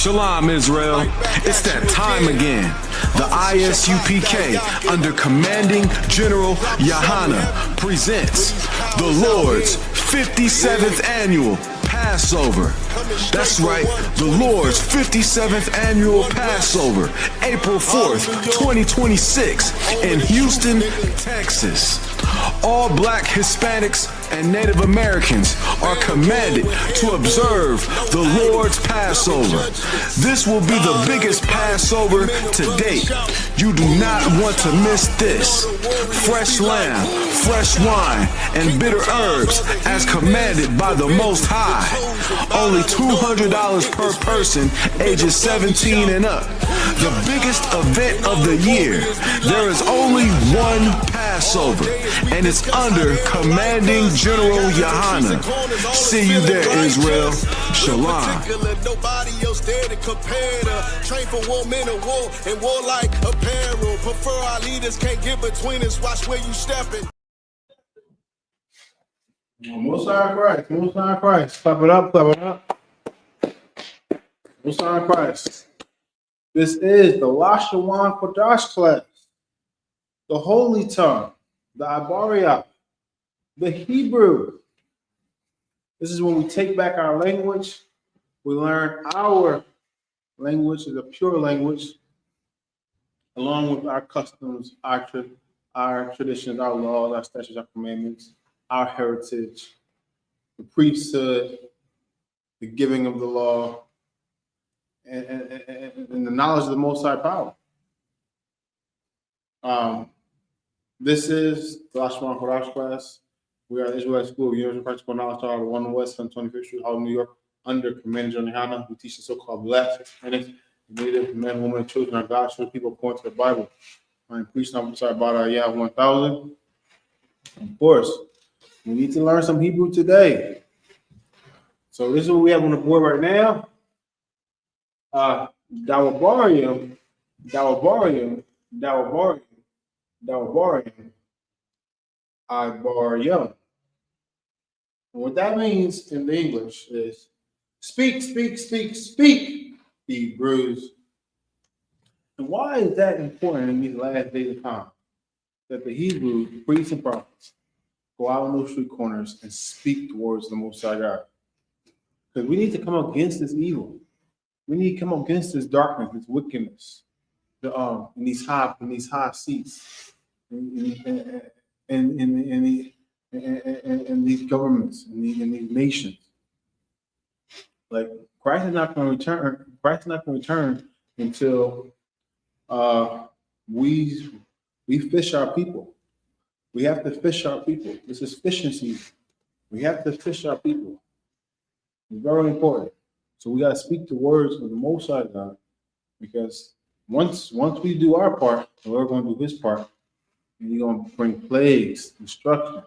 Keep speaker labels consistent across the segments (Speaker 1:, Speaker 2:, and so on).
Speaker 1: Shalom, Israel. It's that time again. The I.S.U.P.K. under Commanding General YAHANNA presents the Lord's 57th Annual Passover. That's right, the Lord's 57th Annual Passover, April 4th, 2026 in Houston, Texas. All Black, Hispanics, and Native Americans are commanded to observe the Lord's Passover. This will be the biggest Passover to date. You do not want to miss this. Fresh lamb, fresh wine, and bitter herbs as commanded by the Most High. Only $200 per person ages 17 and up. The biggest event of the year. There is only one Passover, and it's under Commanding General YAHANNA. See you there, Israel. Shalom.
Speaker 2: Nobody else there to compare to. Train for war, men of war, and warlike apparel. Prefer our leaders, can't get between us. Watch where you stepping.
Speaker 3: Most High Christ, Most High Christ. Clap it up, clap it up. Most High Christ. This is the Lashawan Kodash class, the Holy Tongue, the Ibaria, the Hebrew. This is when we take back our language. We learn our language is a pure language, along with our customs, our traditions, our laws, our statutes, our commandments, our heritage, the priesthood, the giving of the law, and the knowledge of the Most High power. This is the Lashawan Kodash class. We are the Israelite School of Universal Practical Knowledge, the 1 West on 25th Street, Harlem, New York, under Commanding General YAHANNA. We teach the so-called Black, Hispanic, Native, men, women, and children are God's chosen people according to the Bible. I'm preaching about our YAH 1000. Of course, we need to learn some Hebrew today. So this is what we have on the board right now. Dawabarium, Ibaryum. And what that means in the English is speak, speak, speak, speak, Hebrews. And why is that important in these last days of time? That the Hebrews, the priests and prophets, go out on those street corners and speak towards the Most High God. Because we need to come against this evil. We need to come against this darkness, this wickedness, in these high seats, in these governments, in these nations. Like Christ is not going to return. Christ is not going to return until we fish our people. We have to fish our people. This is fishing season. We have to fish our people. It's very important. So we got to speak the words of the Most High God, because once we do our part, the Lord going to do His part, and He's going to bring plagues, destruction,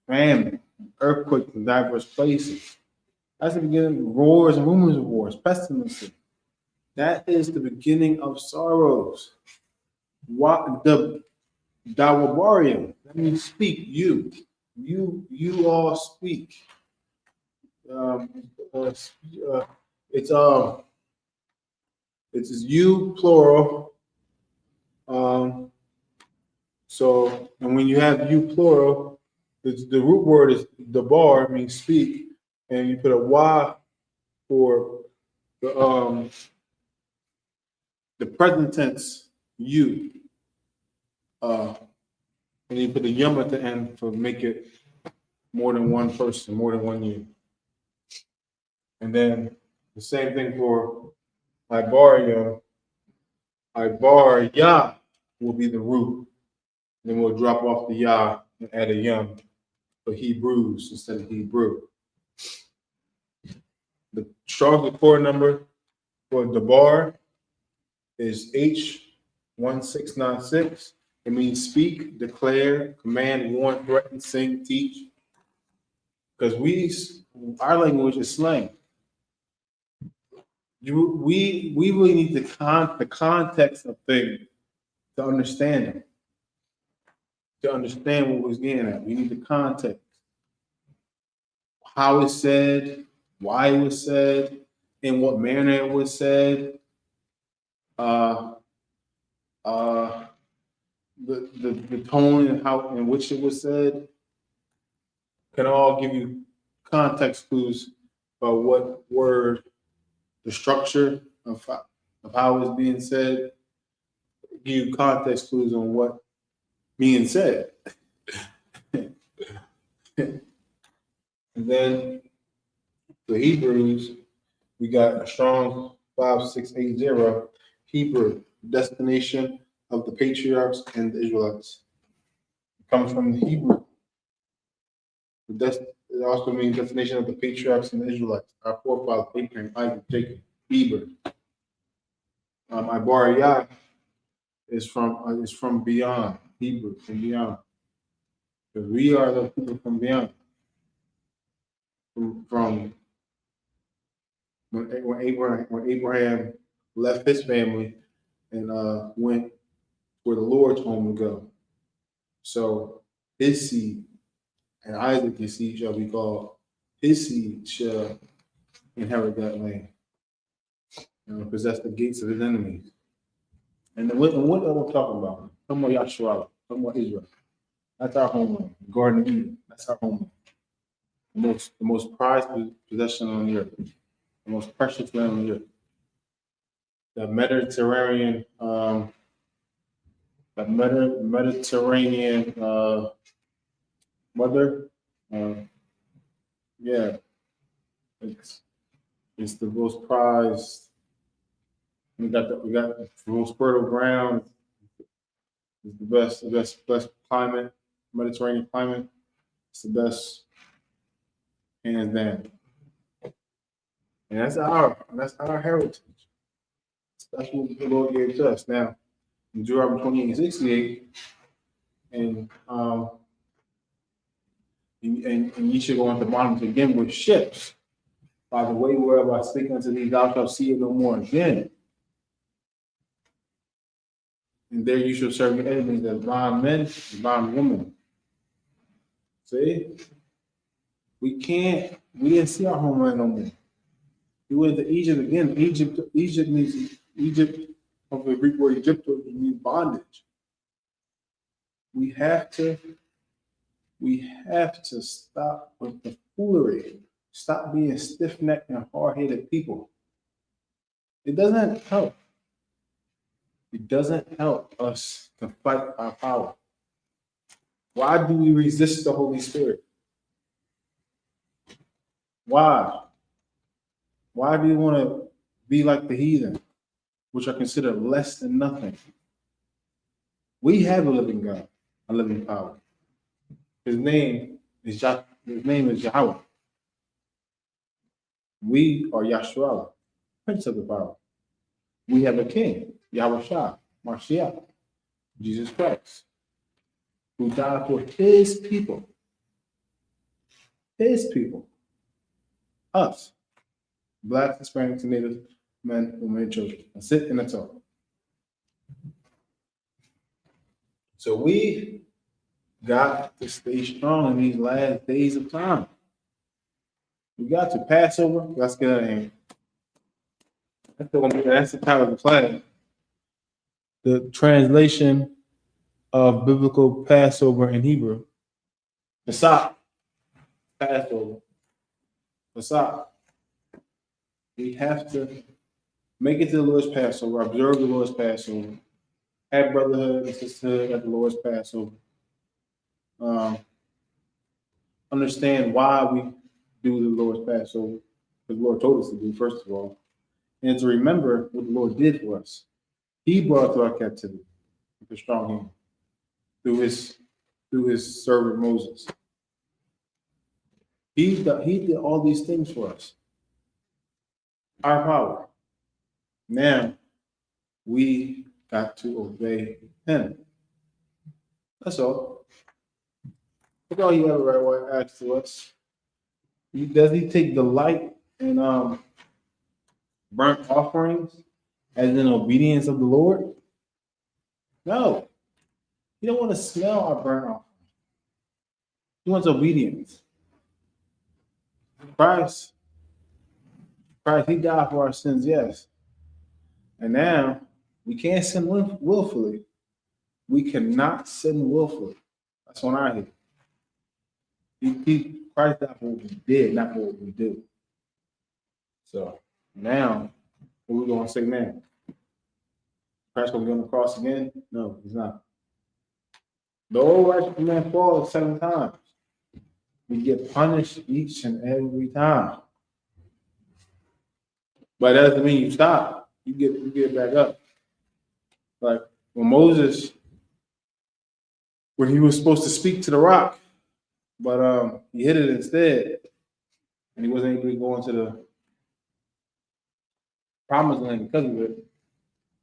Speaker 3: famine, earthquakes in diverse places. That's the beginning of wars and rumors of wars, pestilences. That is the beginning of sorrows. What the Dawabarium, that means speak. You all speak. It's you plural. So, and when you have you plural, the root word is the bar, means speak, and you put a y for the present tense you, and you put the yum at the end to make it more than one person, more than one you. And then the same thing for Ibaria. Ibaria will be the root. Then we'll drop off the Yah and add a yum for Hebrews instead of Hebrew. The Charles core number for the bar is H1696. It means speak, declare, command, warn, threaten, sing, teach. Because our language is slang. We really need the context of things to understand them. To understand what we're getting at, we need the context. How it's said, why it was said, in what manner it was said, uh, the tone and how in which it was said, can all give you context clues about what word, the structure of how it's being said, give you context clues on what being said. And then the Hebrews, we got a strong 5680 Hebrew, destination of the patriarchs and the Israelites. It comes from the Hebrew. It also means destination of the patriarchs and the Israelites, our forefathers, Abraham, Isaac, Jacob, Eber. Ibariyah is from beyond, Hebrew, from beyond. Because we are the people from beyond. From when Abraham left his family and went where the Lord told him to go. So his seed and Isaac's seed shall be called. His seed shall inherit that land and possess the gates of his enemies. And what are we talking about? Talking about Yahshua, talking about Israel. That's our homeland. Garden of Eden. That's our homeland. The most prized possession on the earth. The most precious land on the earth. The Mediterranean, mother. Yeah, it's the most prized. We got the most fertile ground. It's the best climate, Mediterranean climate. It's the best, hands down. And that's our heritage. That's what the Lord gave to us. Now, in Deuteronomy 28:68, and ye should go into bondage again with ships. By the way, wherever I speak unto thee, thou shalt see it no more again. And there you shall serve your enemies as bondmen and bondwomen. See? We didn't see our homeland no more. We went to Egypt again. Egypt means Egypt of the Greek word Egypt means bondage. We have to stop with the foolery. Stop being stiff-necked and hard-headed people. It doesn't help. It doesn't help us to fight our power. Why do we resist the Holy Spirit? Why? Why do you want to be like the heathen, which are considered less than nothing? We have a living God, a living power. His name is Yahweh. We are Yahshua, Prince of the power. We have a king, Yahushua, Mashiach, Jesus Christ, who died for his people. His people. Us. Blacks, Hispanics, and Native men, women, and children. That's it in a total. So we got to stay strong in these last days of time. We got to Passover. Let's get out of here. That's the title of the class. The translation of biblical Passover in Hebrew. I.S.U.P.K. Passover. I.S.U.P.K. We have to make it to the Lord's Passover, observe the Lord's Passover, have brotherhood and sisterhood at the Lord's Passover. Understand why we do the Lord's Passover, because the Lord told us to do, first of all, and to remember what the Lord did for us. He brought us to our captivity with a strong hand through his servant Moses. He did all these things for us. Our power. Now we got to obey him. That's all. That's all he ever asked to us. Does he take delight in burnt offerings as in obedience of the Lord? No. He don't want to smell our burnt offering. He wants obedience. Christ Christ, he died for our sins, yes. And now we can't sin willfully. We cannot sin willfully. That's on our head. Christ died for what we did, not for what we do. So now, what are we going to say now? Christ going to be on the cross again? No, he's not. The old righteous man falls 7 times. We get punished each and every time. But that doesn't mean you stop. You get back up. Like when Moses, when he was supposed to speak to the rock, but he hit it instead, and he wasn't able to go into the promised land because of it.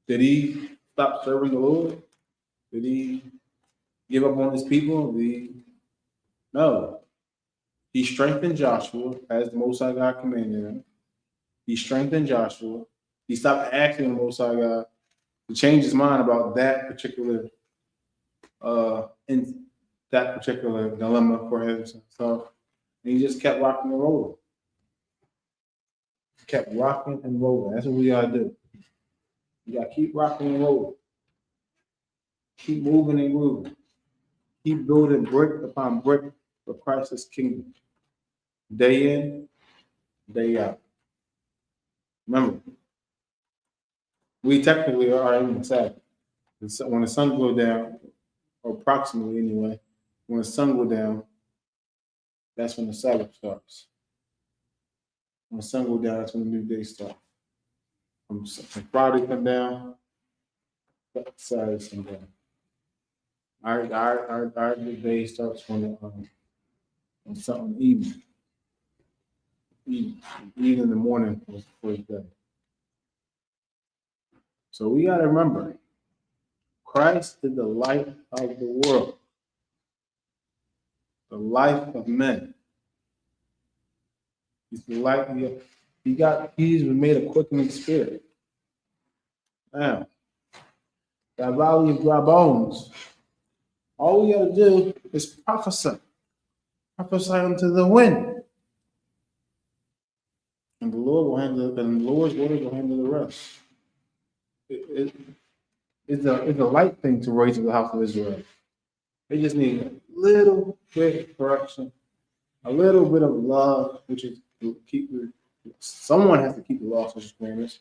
Speaker 3: Did he stop serving the Lord? Did he give up on his people? No. He strengthened Joshua as the Most High God commanded him. He strengthened Joshua. He stopped asking the Most High God to change his mind about that particular dilemma for himself. And he just kept rocking and rolling. Kept rocking and rolling. That's what we gotta do. You gotta keep rocking and rolling. Keep moving and grooving. Keep building brick upon brick for Christ's kingdom. Day in, day out. Remember, we technically are in the Sabbath. When the sun goes down, or approximately anyway, when the sun goes down, that's when the Sabbath starts. When the sun goes down, that's when the new day starts. From Friday come down, Saturday come down. Our new day starts when something evening. Even in the morning was the first day. So we got to remember, Christ is the light of the world, the life of men. He's the light. He's been made a quickening spirit. Now, that valley of dry bones, all we got to do is prophesy. Prophesy unto the wind. And the Lord will handle it, and the Lord's word will handle the rest. It's a light thing to raise the house of Israel. They just need a little bit of correction, a little bit of love, which is someone has to keep the law, statutes, commandments.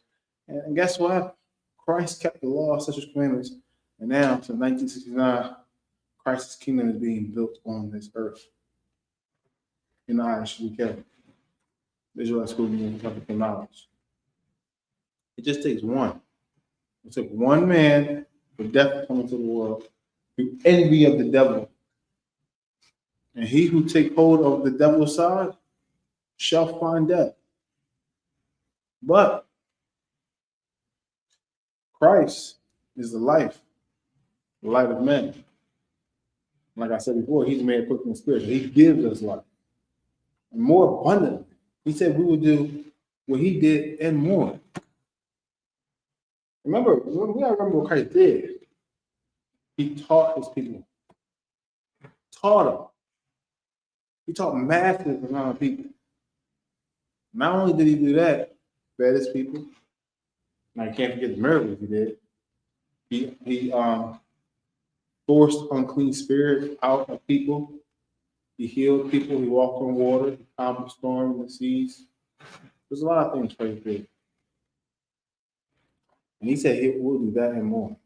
Speaker 3: And guess what? Christ kept the law, statutes, commandments, and now to 1969, Christ's kingdom is being built on this earth in the I.S.U.P.K. Israelite School of Technical Knowledge. It just takes one. It took one man for death to come into the world through envy of the devil. And he who take hold of the devil's side shall find death. But Christ is the light of men. Like I said before, he's made a quickening spirit. He gives us life. And more abundantly. He said we would do what he did and more. We gotta remember what Christ did. He taught his people. Taught them. He taught massive amount of people. Not only did he do that, fed his people. Now you can't forget the miracles he did. He forced unclean spirits out of people. He healed people. He walked on water. He calmed the storm and the seas. There's a lot of things Christ did. And he said he will do that and more.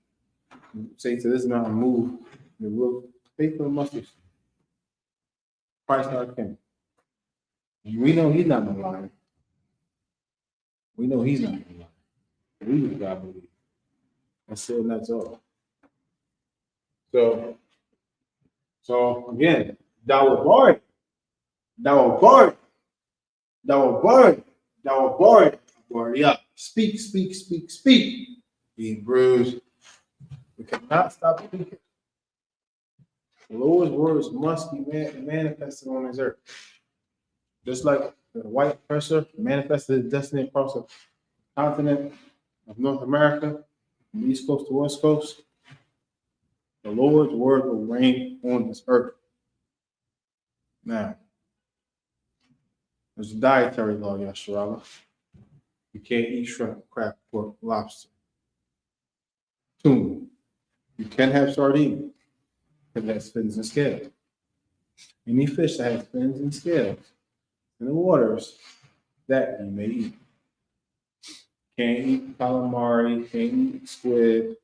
Speaker 3: Say to this mountain, move, and will faith of the mustard seed. Christ our King. We know he's not no liar. We know he's not no liar. We what God believe. That's it, and that's all. So again, thou art born. Yeah. Speak. Hebrews. We cannot stop speaking. The Lord's words must be manifested on this earth. Just like the white oppressor manifested his destiny across the continent of North America, from East Coast to West Coast, the Lord's word will reign on this earth. Now, there's a dietary law, YAHANNA. You can't eat shrimp, crab, pork, lobster, tuna. You can have sardine because it has fins and scales. Any fish that has fins and scales in the waters, that you may eat. Can't eat calamari, can't eat squid,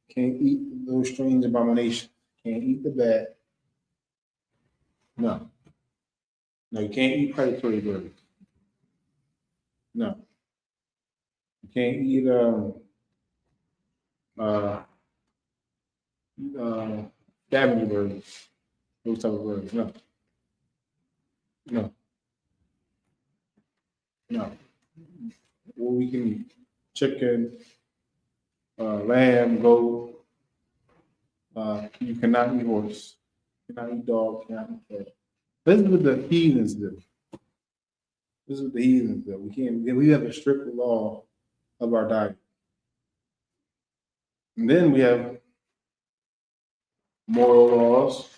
Speaker 3: can't eat those strange abominations, can't eat the bat. No. No, you can't eat predatory birds. No. You can't eat scavenger birds, those type of birds. No. No. No. Well, we can eat chicken, lamb, goat. You cannot eat horse. You cannot eat dog. You cannot eat cat. This is what the heathens do. This is what the heathens do. We can't. We have a strict law of our diet, and then we have moral laws,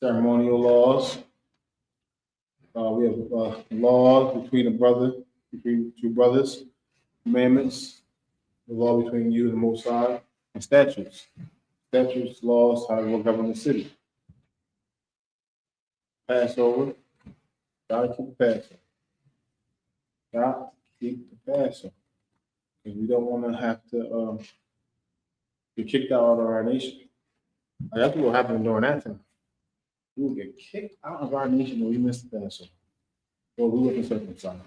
Speaker 3: ceremonial laws. We have laws between two brothers, commandments, the law between you and the Most High, and statutes. Statutes, laws, how will govern the city. Passover, gotta keep the Passover. Got to keep the Passover. Because we don't want to have to get kicked out of our nation. That's what happened during that time. We will get kicked out of our nation when we miss the Passover. Well, we wasn't circumcised.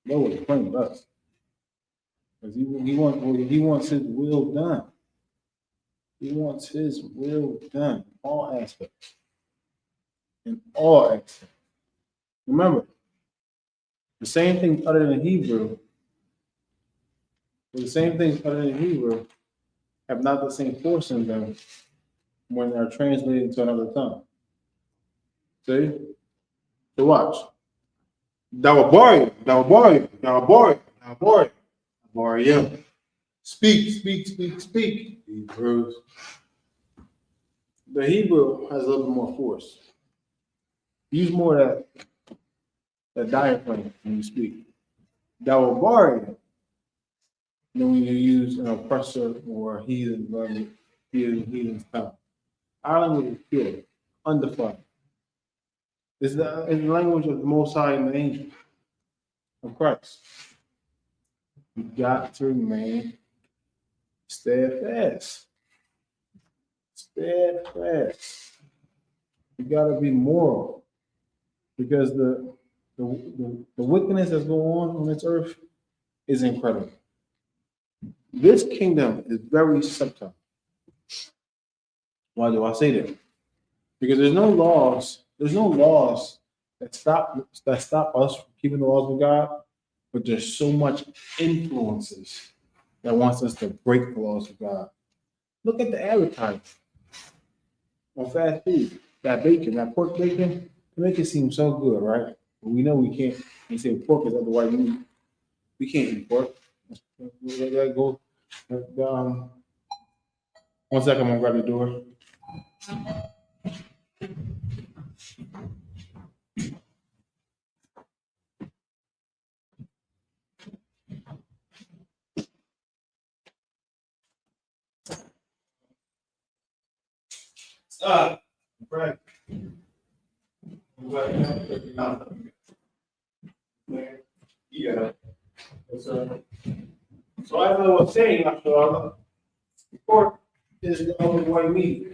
Speaker 3: Lord was playing with us. Because he wants his will done. He wants his will done in all aspects. In all aspects. Remember, the same things uttered in Hebrew, have not the same force in them when they're translated into another tongue. See? So watch. Speak. Hebrews. The Hebrew has a little bit more force. Use more of that diaphragm when you speak. Dawabari, then when you use an oppressor or heathen language, heathen's tongue. Our language is pure, undefiled. It's the language of the Most High and the angel of Christ. You got to remain steadfast. Steadfast. You got to be moral, because the wickedness that's going on this earth is incredible. This kingdom is very subtle. Why do I say that? Because there's no laws that stop us from keeping the laws of God, but there's so much influences that wants us to break the laws of God. Look at the advertising on fast food. That bacon, that pork bacon, to make it seem so good, right? But we know we can't. They say pork is other white meat. We can't eat pork. Let that go. 1 second, I'm gonna grab the door. Right. Yeah. So as I was saying, pork is the other white meat.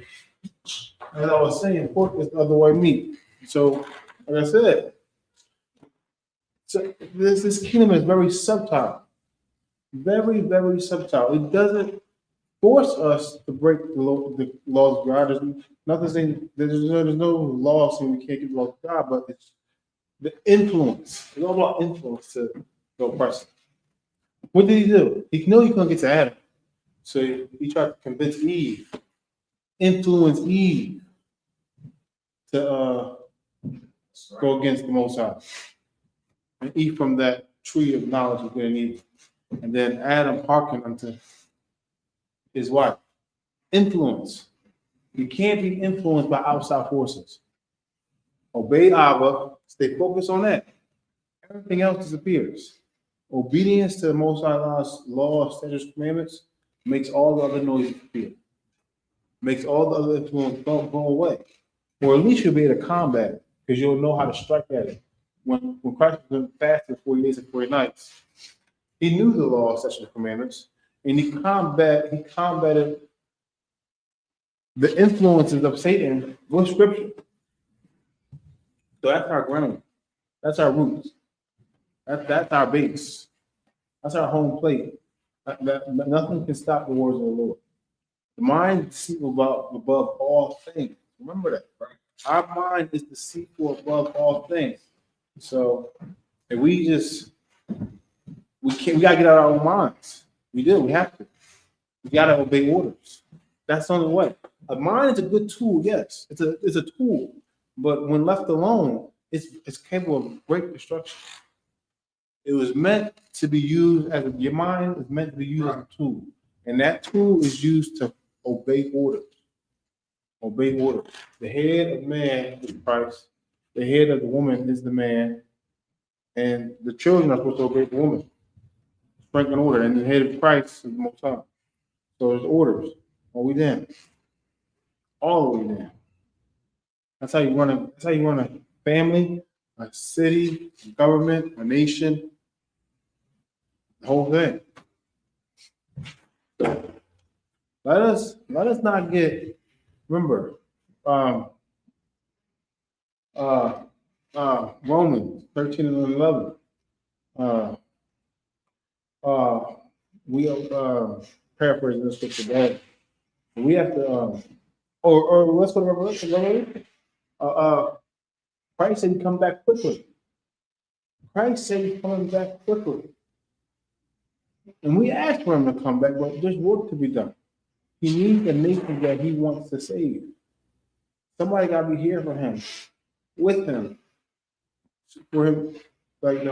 Speaker 3: As I was saying, pork is the other white meat. So, like I said, so this kingdom is very subtle. Very, very subtle. It doesn't force us to break the laws of God. There's nothing saying there's no law saying we can't keep the laws of God, but it's the influence. It's all about influence to the oppressor. What did he do? He knew he couldn't get to Adam, so he tried to convince Eve, influence Eve to go against the Most High and eat from that tree of knowledge of good and evil. And then Adam hearkened unto his wife. Influence. You can't be influenced by outside forces. Obey Abba. Stay focused on that. Everything else disappears. Obedience to the Most High Allah's law, statutes, commandments makes all the other noise disappear. Makes all the other influence go away. Or at least you'll be able to combat it because you'll know how to strike at it. When Christ was fasting 40 days and 40 nights, he knew the law, statutes, and commandments, and he combated the influences of Satan with Scripture. So that's our ground. That's our roots. That's our base. That's our home plate. Nothing can stop the words of the Lord. The mind is deceitful above all things. Remember that, right? Our mind is deceitful above all things. So if we gotta get out of our own minds. We have to. We gotta obey orders. That's the only way. A mind is a good tool, yes. It's a tool, but when left alone, it's capable of great destruction. It was meant to be used your mind is meant to be used as a tool, and that tool is used to obey orders. Obey orders. The head of man is Christ. The head of the woman is the man, and the children are supposed to obey the woman. Strength and order, and the head of Christ is the Most High. So there's orders. Are we there? All the way there. That's how you run a family, a city, a government, a nation, the whole thing. Let us not get. Remember, Romans 13 and 11. We paraphrasing this scripture bad. We have to. Or let's go to Revelation. Christ said he'd come back quickly. Christ said he's coming back quickly. And we asked for him to come back, but there's work to be done. He needs the nation that he wants to save. Somebody got to be here for him, with him, for him. Like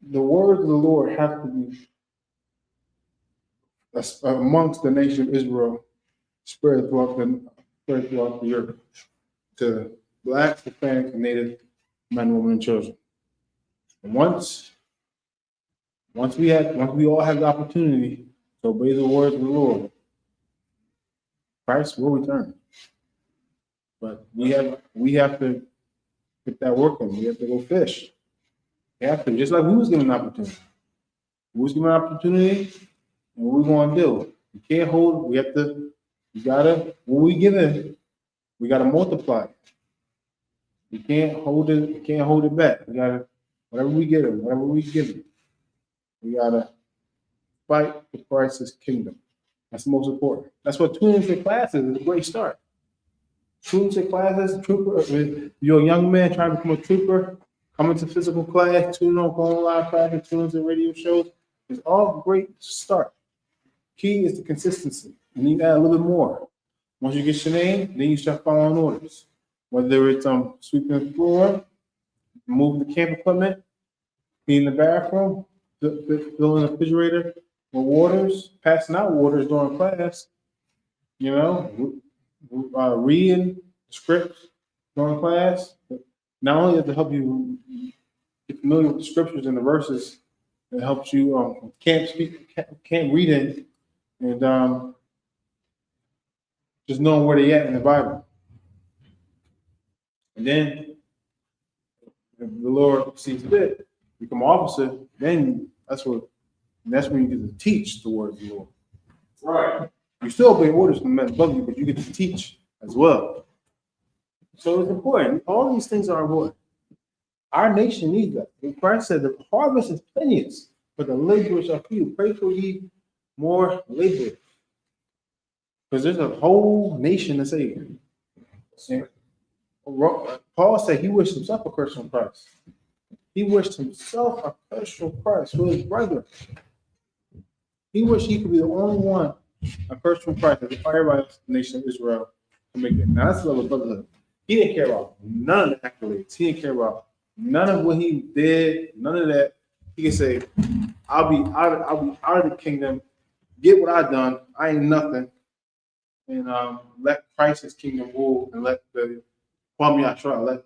Speaker 3: the words of the Lord have to be amongst the nation of Israel, spread throughout the earth, to blacks, Hispanics, and Native men, women, and children. And once we all have the opportunity to obey the words of the Lord, Christ will return. But we have to get that working. We have to go fish. We have to, just like we was given an opportunity. We was given an opportunity, and what we going to do? We can't hold. When we give it, we gotta multiply it. We can't hold it. We can't hold it back. We gotta, whatever we give it, we gotta fight for Christ's kingdom. That's the most important. That's what tuning into classes is a great start. Tuning into classes, trooper. If you're a young man trying to become a trooper, coming to physical class, tuning on online classes, tuning into radio shows, it's all great start. Key is the consistency. And you add a little bit more. Once you get your name, then you start following orders. Whether it's sweeping the floor, moving the camp equipment, cleaning the bathroom, filling the refrigerator with waters, passing out waters during class, reading scripts during class. Not only does it help you get familiar with the scriptures and the verses, it helps you can't read it, and just knowing where they at in the Bible. And then, if the Lord sees fit, become an officer, then that's when you get to teach the word of the Lord. Right. You still obey orders from men above you, but you get to teach as well. So it's important. All these things are important. Our nation needs that. And Christ said the harvest is plenteous, but the laborers are few. Pray for ye more laborers. Because there's a whole nation to save. And Paul said he wished himself a curse from Christ. He wished himself a curse from Christ for his brother. He wished he could be the only one a curse from Christ as everybody else in the nation of Israel to make it. Now that's the level of brotherhood. He didn't care about none of the accolades. He didn't care about none of what he did, none of that. He can say, I'll be out of the kingdom, get what I done, I ain't nothing. And let Christ's kingdom rule and let the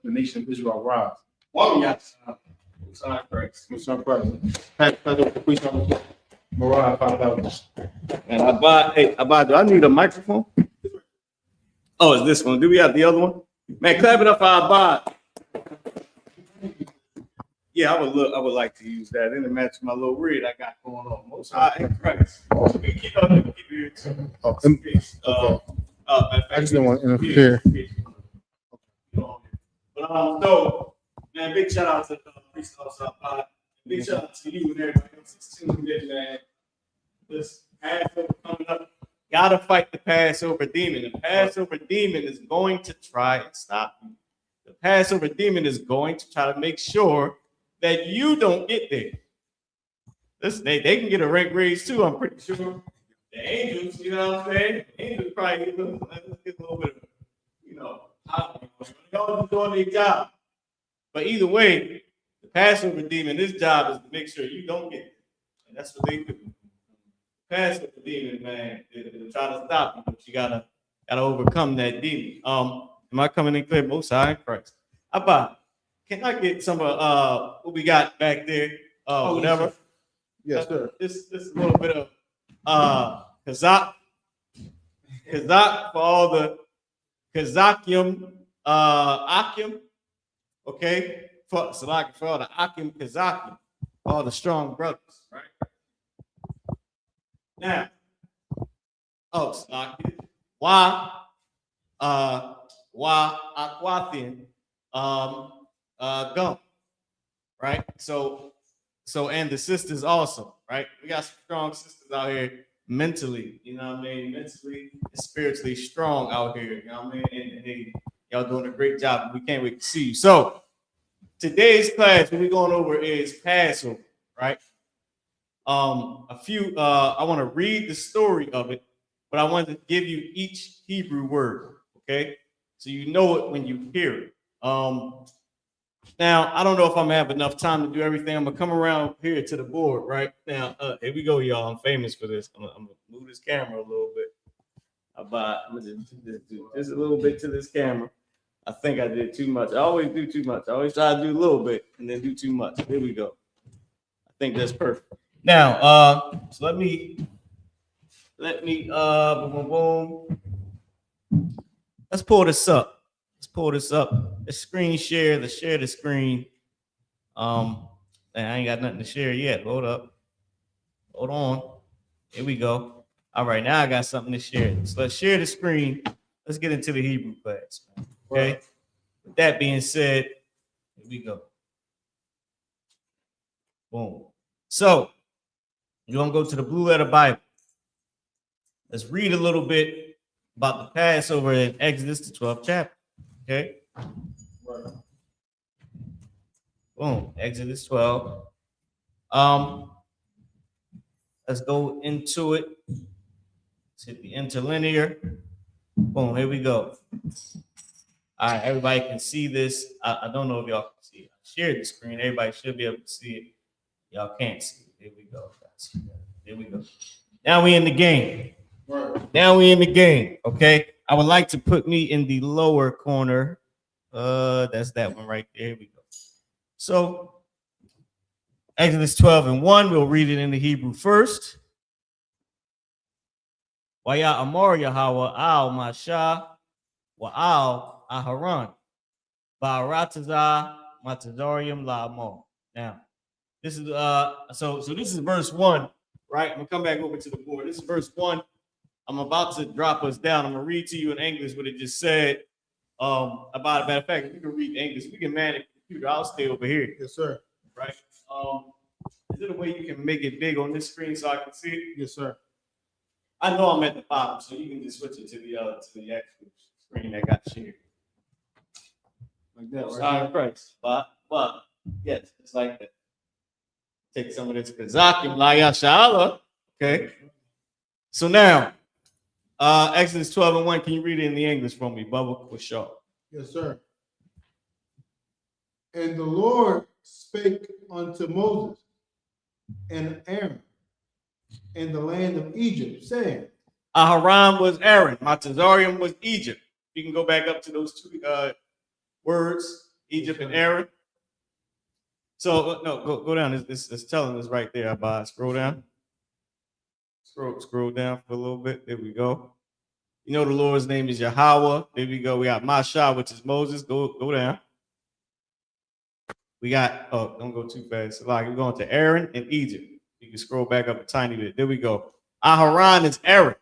Speaker 3: nation of Israel rise.
Speaker 4: One of y'all.
Speaker 3: Son Christ. Pastor, preach on the Mariah $5.
Speaker 4: And Abad, do I need a microphone? Oh, it's this one. Do we have the other one? Man, clap it up for Abad. Yeah, I would like to use that in the match my little read I got going on. Most High in Christ. We keep it here too.
Speaker 3: I just didn't want to interfere.
Speaker 4: So, man, big shout out to Priest Officer Abad. Big shout out to you and everybody else that's tuned in, man. This Passover coming up. Gotta fight the Passover demon. The Passover demon is going to try and stop you. The Passover demon is going to try to make sure that you don't get there. Listen, they can get a rank raise too, I'm pretty sure. The angels, you know what I'm saying? The angels probably get a little bit of, y'all doing their job. But either way, the Passover demon, his job is to make sure you don't get there. And that's what they do. Passover demon, man, they're trying to stop you, but you gotta overcome that demon. Am I coming in clear? Most High in Christ. Abba, can I get some of what we got back there? Whatever.
Speaker 3: Yes, sir.
Speaker 4: This is a little bit of Kazak for all the Kazakim, Akim, okay? For all the Akim Kazakim, all the strong brothers, right? Now, Slacky, Aquathian, gum, right? So, and the sisters also, right? We got some strong sisters out here mentally, you know what I mean? Mentally and spiritually strong out here, you know what I mean? And hey, y'all doing a great job. We can't wait to see you. So, today's class, what we're going over is Passover, right? I want to read the story of it, but I want to give you each Hebrew word, okay? So you know it when you hear it. Now, I don't know if I'm gonna have enough time to do everything. I'm gonna come around here to the board right now. Here we go, y'all. I'm famous for this. I'm gonna move this camera a little bit. I'm gonna do just a little bit to this camera. I think I did too much. I always do too much. I always try to do a little bit and then do too much. Here we go. I think that's perfect. Now, so let me, boom. Let's pull this up. Let's screen share. Let's share the screen. I ain't got nothing to share yet. Hold on. Here we go. All right, now I got something to share. So let's share the screen. Let's get into the Hebrew class. Okay. Right. With that being said, here we go. Boom. So you're gonna go to the Blue Letter Bible. Let's read a little bit about the Passover in Exodus, the 12th chapter. Okay. Boom. Exodus 12. Let's go into it. Let's hit the interlinear. Boom. Here we go. All right. Everybody can see this. I don't know if y'all can see it. I shared the screen. Everybody should be able to see it. Y'all can't see it. Here we go. Here we go. Now we in the game. Now we in the game. Okay. I would like to put me in the lower corner. That's that one right there. Here we go. So Exodus 12:1. We'll read it in the Hebrew first. Waya Amor Yahweh al Masha wa al Aharon Ba'arataza Matazorium La'amor. Now, this is so this is verse 1, right? I'm gonna come back over to the board. This is verse 1. I'm about to drop us down. I'm gonna read to you in English what it just said. About a matter of fact, if you can read English, we can man the computer. I'll stay over here.
Speaker 3: Yes, sir.
Speaker 4: Right. Is there a way you can make it big on this screen so I can see it?
Speaker 3: Yes, sir.
Speaker 4: I know I'm at the bottom, so you can just switch it to the actual screen that got shared. Like that, right? Sorry, Christ. But yes, it's like that. Take some of this Kazakim Laya Shala. Okay. So now, Exodus 12:1. Can you read it in the English for me, Bubba? With Shaw.
Speaker 3: Yes, sir. And the Lord spake unto Moses and Aaron in the land of Egypt, saying,
Speaker 4: Aharon was Aaron, Matazarium was Egypt. You can go back up to those two words, Egypt and Aaron. So no, go down. It's telling us right there. Abba. Scroll down. Scroll down for a little bit. There we go. You know the Lord's name is Yahweh. There we go. We got Masha, which is Moses. Go down. We got, don't go too fast. Like we're going to Aaron and Egypt. You can scroll back up a tiny bit. There we go. Aharon is Aaron.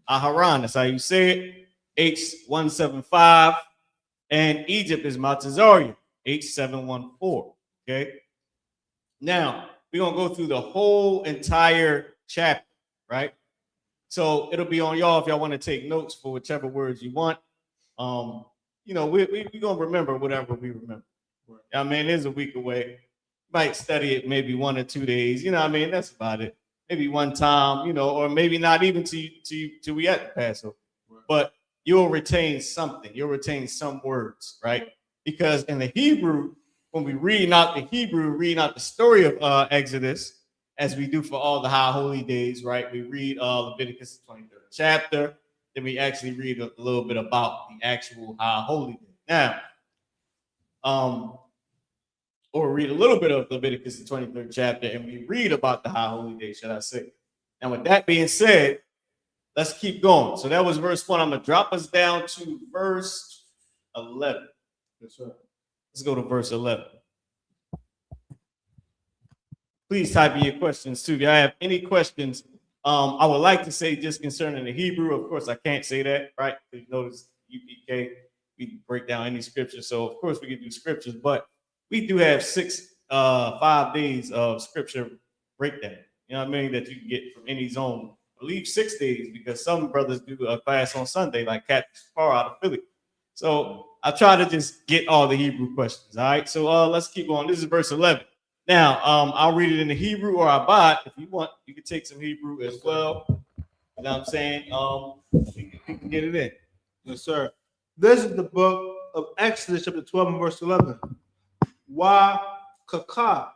Speaker 4: Aharon, that's how you say it. H175. And Egypt is Matazarian, H714. Okay. Now we're gonna go through the whole entire chapter, right? So it'll be on y'all if y'all want to take notes for whichever words you want. You know, we're gonna remember whatever we remember. I mean, it's a week away. Might study it maybe 1 or 2 days. You know what I mean? That's about it. Maybe one time, you know, or maybe not even till we at the Passover. But you'll retain something. You'll retain some words, right? Because in the Hebrew, when we read out the Hebrew, reading out the story of Exodus, as we do for all the high holy days, right? We read Leviticus 23rd chapter. Then we actually read a little bit about the actual high holy day. Now, or read a little bit of Leviticus, the 23rd chapter, and we read about the high holy day, should I say. And with that being said, let's keep going. So that was verse 1. I'm going to drop us down to verse 11.
Speaker 3: Yes, sir.
Speaker 4: Let's go to verse 11. Please type in your questions too. If you have any questions, I would like to say just concerning the Hebrew. Of course, I can't say that, right? You notice I.S.U.P.K, we break down any scripture. So, of course, we can do scriptures, but we do have 5 days of scripture breakdown. You know what I mean? That you can get from any zone. I believe 6 days because some brothers do a class on Sunday, like Captain Far out of Philly. So I try to just get all the Hebrew questions. All right. So let's keep going. This is verse 11. Now, I'll read it in the Hebrew or Abad. If you want, you can take some Hebrew as well. You know what I'm saying? You can get it in.
Speaker 3: Yes, sir. This is the book of Exodus, chapter 12, and verse 11. YAHANNA.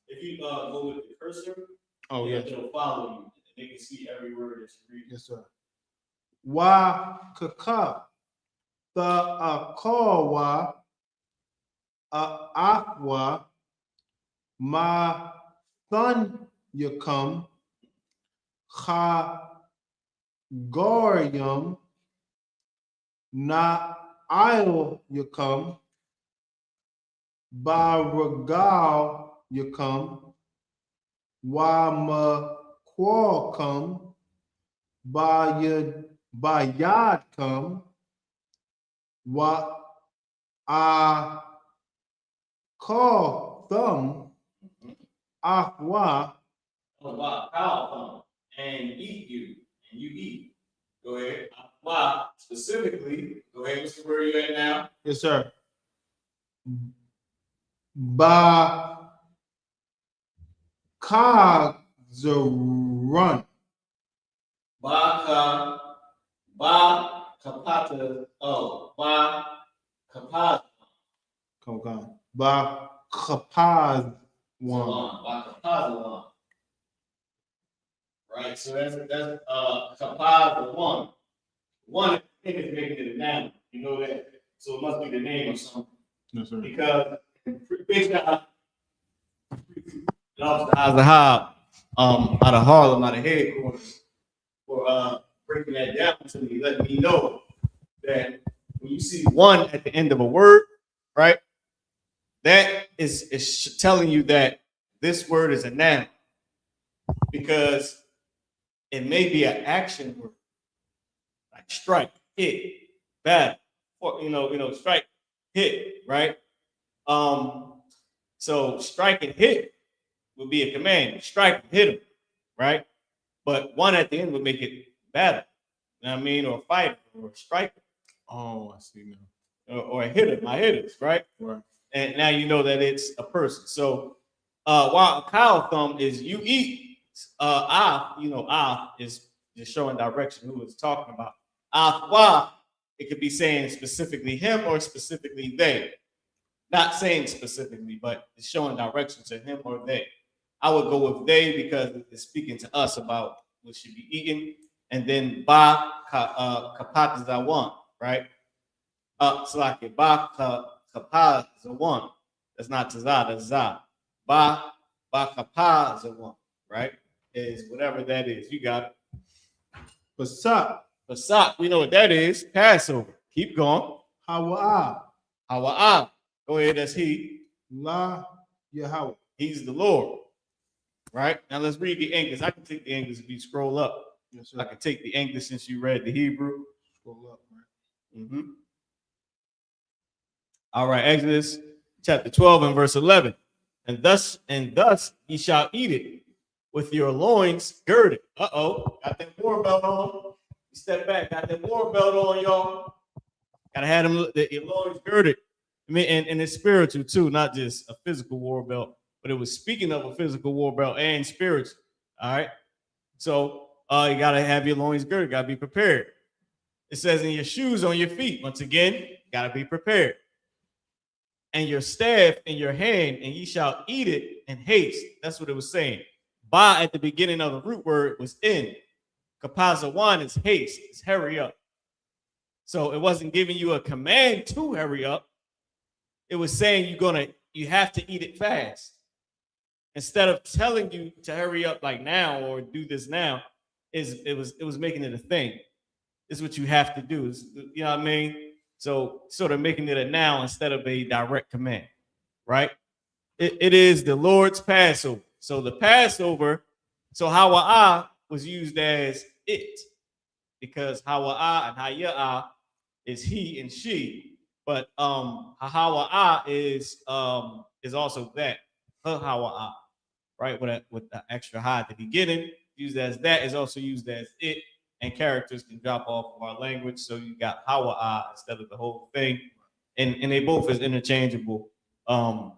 Speaker 4: If you go with the cursor,
Speaker 3: Yes.
Speaker 4: it'll follow you. They can see every word that you read.
Speaker 3: Yes, sir. YAHANNA. The Akawa, Aqua, my son, you come, Chagarium, na I'll you come, Baragal you come, Wamaqual come, Bayad come, What I call them Aqua.
Speaker 4: Cow and eat you, and you eat. Go ahead. Why specifically? Go ahead. What's the word you at now?
Speaker 3: Yes, sir. Ba Kazaran.
Speaker 4: Ba kapata. Oh, ba kapata.
Speaker 3: Come on. Ba Kapaz one.
Speaker 4: Ba kapata. Right. So that's kapata one. One is making it a noun. You know that. So it must be the name of something.
Speaker 3: Yes, sir.
Speaker 4: Because out of Harlem, out of headquarters, for breaking that down to me, letting me know that when you see one at the end of a word, right, that is telling you that this word is a noun because it may be an action word, like strike, hit, battle, or strike, hit, right? So strike and hit would be a command. Strike and hit him, right? But one at the end would make it battle. You know what I mean? Or a fighter or a striker.
Speaker 3: Oh, I see now.
Speaker 4: Or a hitter, my hitters, right?
Speaker 3: Right.
Speaker 4: And now you know that it's a person. So while a cow thumb is you eat, ah is just showing direction who it's talking about. Why it could be saying specifically him or specifically they. Not saying specifically, but it's showing direction to him or they. I would go with they because it's speaking to us about what should be eaten. And then ba kapat is I want, right? So like ba kapat is a one. That's not tazah, that's za. Bakapa is a one, right? Is whatever that is. You got it. Pasak, we know what that is. Passover. Keep going.
Speaker 3: Hawa
Speaker 4: Hawa'ah. Go ahead, that's he.
Speaker 3: La Yahweh.
Speaker 4: He's the Lord. Right? Now let's read the English. I can take the English if you scroll up.
Speaker 3: Yes,
Speaker 4: I can take the English since you read the Hebrew.
Speaker 3: Scroll up, right?
Speaker 4: Mm-hmm. All right, Exodus chapter 12 and verse 11. And thus ye shall eat it with your loins girded. Uh-oh, got that war belt on. You step back, got that war belt on, y'all. Gotta have them your loins girded. I mean, and it's spiritual too, not just a physical war belt, but it was speaking of a physical war belt and spiritual. All right. So you gotta have your loins girded, gotta be prepared. It says, in your shoes on your feet. Once again, gotta be prepared. And your staff in your hand, and ye shall eat it in haste. That's what it was saying. Ba at the beginning of the root word was in. Kapazawan is haste, it's hurry up. So it wasn't giving you a command to hurry up. It was saying you have to eat it fast. Instead of telling you to hurry up like now or do this now, it was making it a thing. It's what you have to do. You know what I mean? So sort of making it a now instead of a direct command, right? It is the Lord's Passover. So the Passover, so Hawa'ah was used as it, because Hawa'ah and Haya'ah is he and she, but Hawa'ah is also that, her Hawa'ah, right? With the extra ha at the beginning, used as that, is also used as it. And characters can drop off of our language. So you got Hawa'a instead of the whole thing. And they both is interchangeable. And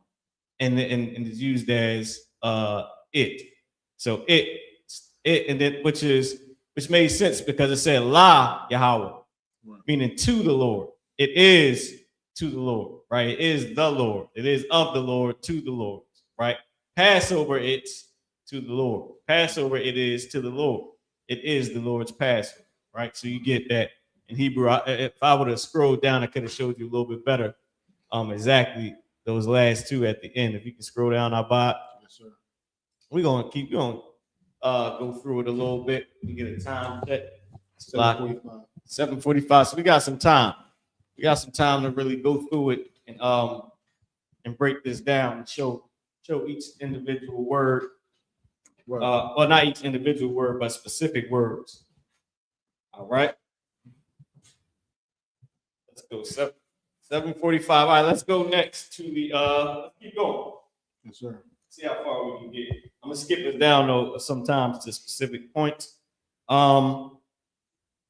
Speaker 4: is used as it. So it, and then which made sense because it said La Yahweh, right, meaning to the Lord. It is to the Lord, right? It is the Lord. It is of the Lord to the Lord, right? Passover, it's to the Lord. Passover, it is to the Lord. It is the Lord's Passover, right? So you get that in Hebrew. If I would have scrolled down, I could have showed you a little bit better exactly those last two at the end. If you can scroll down our bot. Yes, sir. We're going to keep going, go through it a little bit. We get a time check. 7:45. 7:45. So we got some time. We got some time to really go through it and break this down and show each individual word. Well, not each individual word, but specific words. All right. Let's go 7:45. All right, let's go next to the let's keep going. Yes, sir. See how far we can get. I'm gonna skip this down though sometimes to specific points.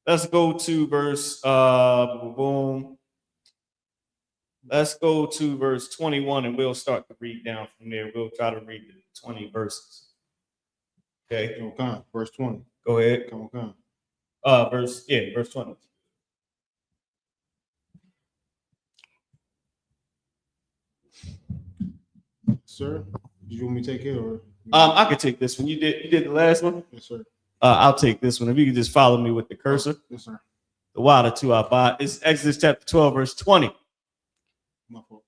Speaker 4: Let's go to verse boom. Let's go to verse 21 and we'll start to read down from there. We'll try to read the 20 verses. Okay.
Speaker 3: Okay. Verse 20.
Speaker 4: Go ahead.
Speaker 3: Come on.
Speaker 4: Verse 20.
Speaker 3: Sir, did you want me to take it or?
Speaker 4: I could take this one. You did the last one?
Speaker 3: Yes, sir.
Speaker 4: I'll take this one. If you could just follow me with the cursor.
Speaker 3: Yes, sir.
Speaker 4: The water to our bot. It's Exodus chapter 12, verse 20.
Speaker 3: My fault.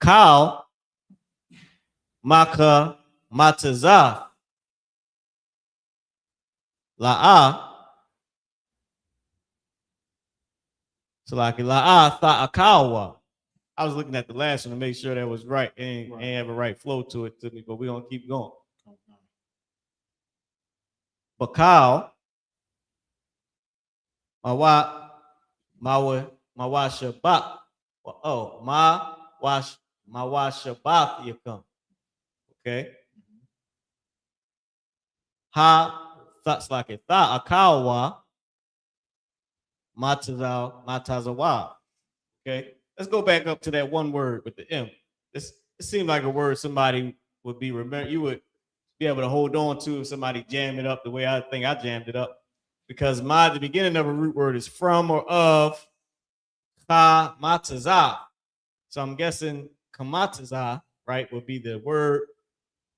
Speaker 4: Kal Maka Matazah La'a. So like La'a Tha'akawa. I was looking at the last one to make sure that was right. Ain't have a right flow to it to me, but we're gonna keep going. Bakal Mawashabak. Oh, Mawashabath Yakam. Okay. That's like it. Akawa Matazawa. Okay. Let's go back up to that one word with the M. It seemed like a word somebody would be remember. You would be able to hold on to if somebody jammed it up the way I think I jammed it up. Because the beginning of a root word is from or of Ka Matazah. So I'm guessing Kamatazah, right, would be the word.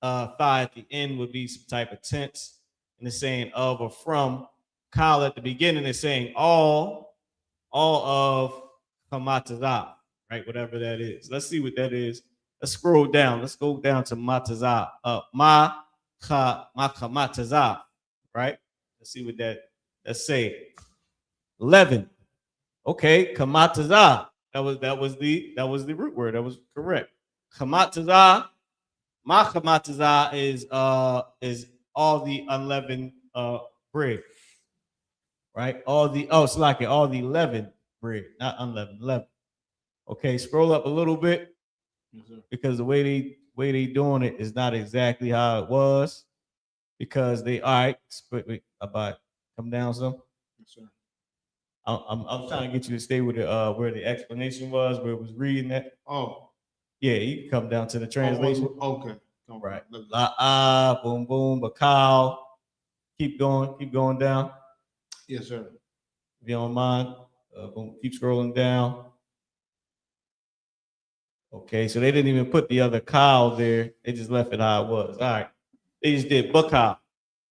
Speaker 4: Tha at the end would be some type of tense. And it's saying of or from. Kal at the beginning is saying all of Kamatazah, right? Whatever that is. Let's see what that is. Let's scroll down. Let's go down to matazah. Matazah, right? Let's see what let's say. Leaven. Okay, kamatazah. That was the root word. That was correct. Kamatazah. Ma kamatazah is all the unleavened bread. Right? All the leavened bread, not unleavened, leavened. Okay, scroll up a little bit because the way they doing it is not exactly how it was. Because they wait, about come down some.
Speaker 3: Yes, sir.
Speaker 4: I'm trying to get you to stay with where the explanation was, where it was reading that.
Speaker 3: Oh,
Speaker 4: yeah, you can come down to the translation.
Speaker 3: Okay.
Speaker 4: Right. Boom, boom, bakal. Keep going down.
Speaker 3: Yes, sir.
Speaker 4: If you don't mind, keep scrolling down. Okay, so they didn't even put the other cow there. They just left it how it was. All right. They just did bakal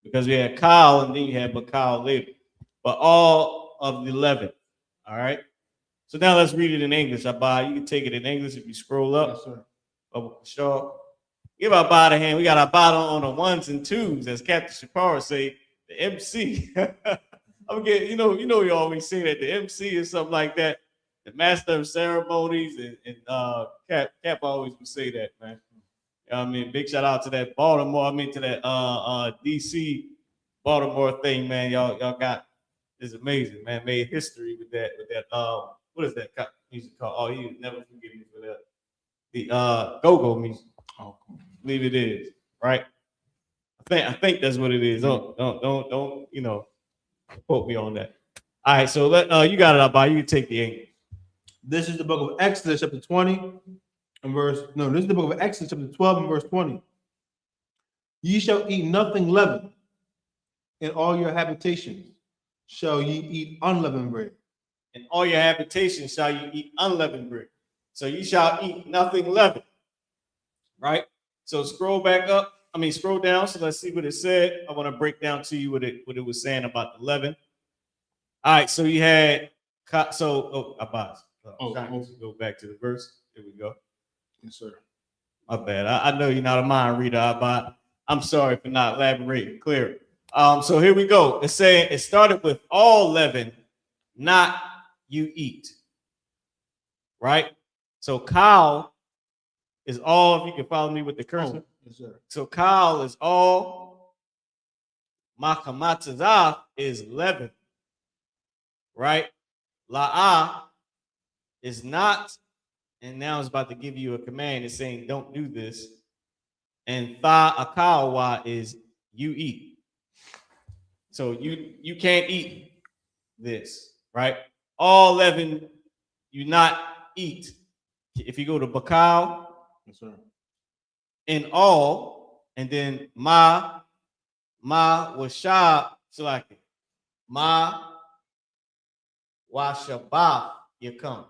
Speaker 4: because we had cow and then you had bakal later. But all of the 11. All right. So now let's read it in English. You can take it in English if you scroll up.
Speaker 3: Yes, sir.
Speaker 4: Sure. Give our bottom hand. We got our bottom on the ones and twos, as Captain Shapara say. The MC. I'm getting, you always say that the MC is something like that. The master of ceremonies and Cap always would say that, man. You know what I mean, big shout out to that Baltimore. to that DC Baltimore thing, man. Y'all got is amazing, man. Made history with that. What is that music called? Oh, you never forgive me for that. The go-go music.
Speaker 3: Oh,
Speaker 4: I believe it is, right? I think that's what it is. Don't quote me on that. All right, so you got it up, by you can take the English.
Speaker 3: This is the book of Exodus, chapter 20, this is the book of Exodus, chapter 12, and verse 20. Ye shall eat nothing leavened, in all your habitations shall ye eat unleavened bread.
Speaker 4: In all your habitations shall you eat unleavened bread. So you shall eat nothing leavened. Right? So scroll down. So let's see what it said. I want to break down to you what it was saying about the leaven. All right, so you had Abbas. Go back to the verse. Here we go.
Speaker 3: Yes, sir.
Speaker 4: My bad. I know you're not a mind reader, Abbas. I'm sorry for not elaborating clear. So here we go. It's saying it started with all leaven, not you eat. Right? So cow is all, if you can follow me with the cursor.
Speaker 3: Yes, sir.
Speaker 4: So cow is all. Makamatazah is leaven. Right? La'ah is not, and now it's about to give you a command. It's saying don't do this. And tha'akawa is you eat. So you can't eat this, right? All leaven you not eat. If you go to bakal,
Speaker 3: yes, sir.
Speaker 4: In all, and then ma washab salaki. Ma washabah yakam.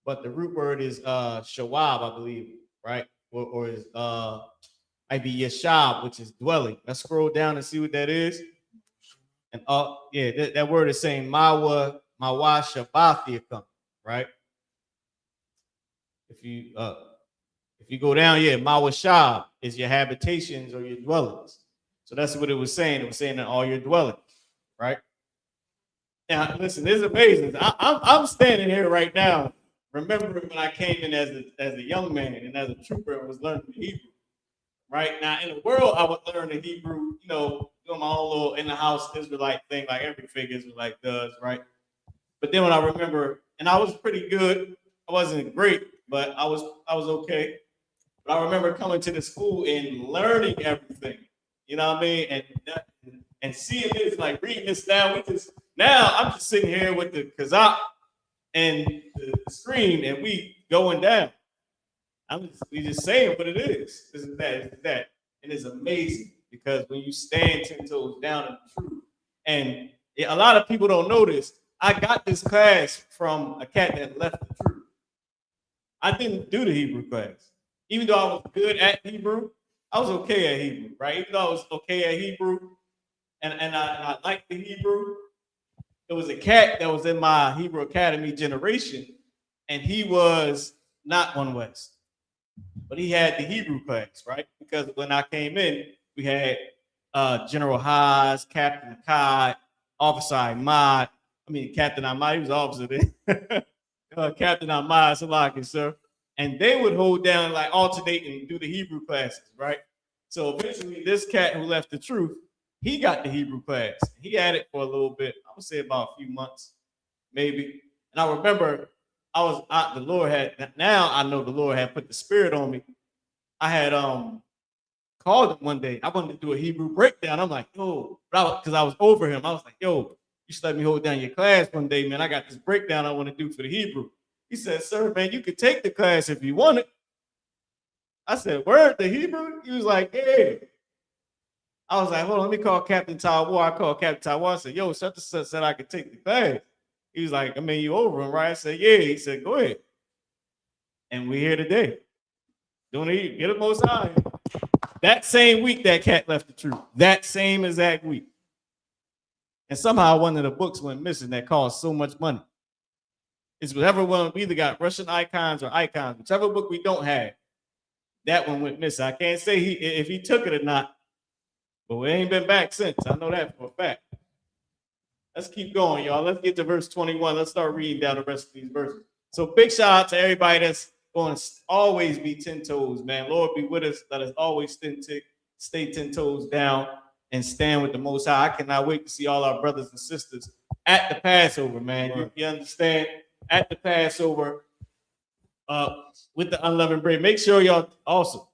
Speaker 4: But the root word is shawab, I believe, right? Or is might be yashab, which is dwelling. Let's scroll down and see what that is. And that word is saying ma washabath yakam, right? If you go down, mawashab is your habitations or your dwellings. So that's what it was saying. It was saying in all your dwellings, right? Now, listen, it's amazing. I'm standing here right now, remembering when I came in as a young man and as a trooper and was learning the Hebrew. Right now, in the world, I would learn the Hebrew, doing my own little in the house Israelite thing, like every fake Israelite does, right? But then when I remember, and I was pretty good, I wasn't great, but I was okay. But I remember coming to the school and learning everything, you know what I mean, and seeing this, like reading this down. Now I'm just sitting here with the kazak and the screen, and we going down. We just saying what it is. This is that. And it's amazing because when you stand 10 toes down in the truth, and a lot of people don't know this, I got this class from a cat that left the truth. I didn't do the Hebrew class. Even though I was good at Hebrew, I was okay at Hebrew, right? Even though I was okay at Hebrew, and I liked the Hebrew, there was a cat that was in my Hebrew Academy generation, and he was not One West, but he had the Hebrew class, right? Because when I came in, we had General Haas, Captain Akkad, Officer Ahmad. I mean, Captain Ahmad, he was officer then. Captain Ahmad, Salaki, sir. And they would hold down, like alternate and do the Hebrew classes, right? So eventually, this cat who left the truth, he got the Hebrew class. He had it for a little bit. I would say about a few months, maybe. And I remember the Lord had, now I know the Lord had put the spirit on me. I had called him one day. I wanted to do a Hebrew breakdown. I'm like, yo, because I was over him. I was like, yo, you should let me hold down your class one day, man. I got this breakdown I want to do for the Hebrew. He said, sir, man, you could take the class if you want it. I said, word, the Hebrew? He was like, yeah. I was like, hold on, let me call Captain Taiwan. I called Captain Taiwan. I said, yo, such and such said I could take the class. He was like, I mean, you over him, right? I said, yeah. He said, go ahead. And we're here today. Doing it, get it most high. That same week that cat left the truth. That same exact week. And somehow one of the books went missing that cost so much money. It's whatever one, we either got Russian icons or icons, whichever book we don't have, that one went missing. I can't say if he took it or not, but we ain't been back since. I know that for a fact. Let's keep going, y'all. Let's get to verse 21. Let's start reading down the rest of these verses. So big shout out to everybody that's going to always be 10 toes, man. Lord be with us. Let us always stay 10 toes down and stand with the Most High. I cannot wait to see all our brothers and sisters at the Passover, man. Right. You understand? At the Passover with the unleavened bread. Make sure y'all also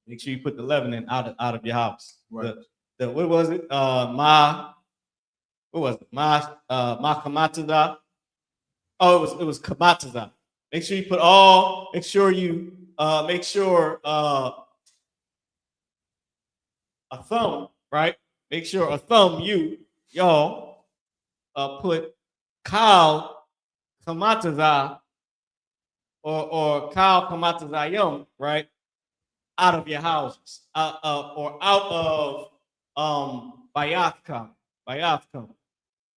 Speaker 4: make sure you put the leavening out of your house. Right. What was it? Ma kamataza. Oh, it was kamataza. Make sure you put all. Make sure a thumb, right? Make sure a thumb. Y'all put kal kamataza or kal kamatazayim, right? Out of your houses, or out of bayafkam.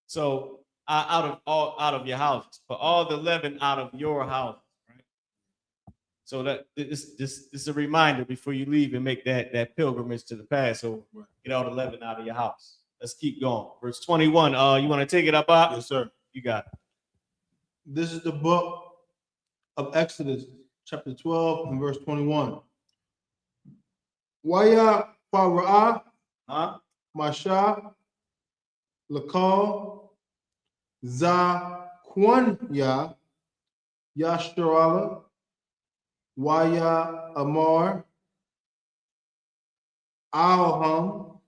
Speaker 4: So out of your houses, for all the leaven out of your house, right? So that this is a reminder before you leave and make that pilgrimage to the Passover. Right. Get all the leaven out of your house. Let's keep going. Verse 21. You want to take it up, Bob?
Speaker 3: Yes, sir.
Speaker 4: You got it.
Speaker 3: This is the book of Exodus, chapter 12 and verse 21. Waya Fara'ah, Masha, Lakal, Za Kwanya, Yashtarala, Waya Amar, Alham,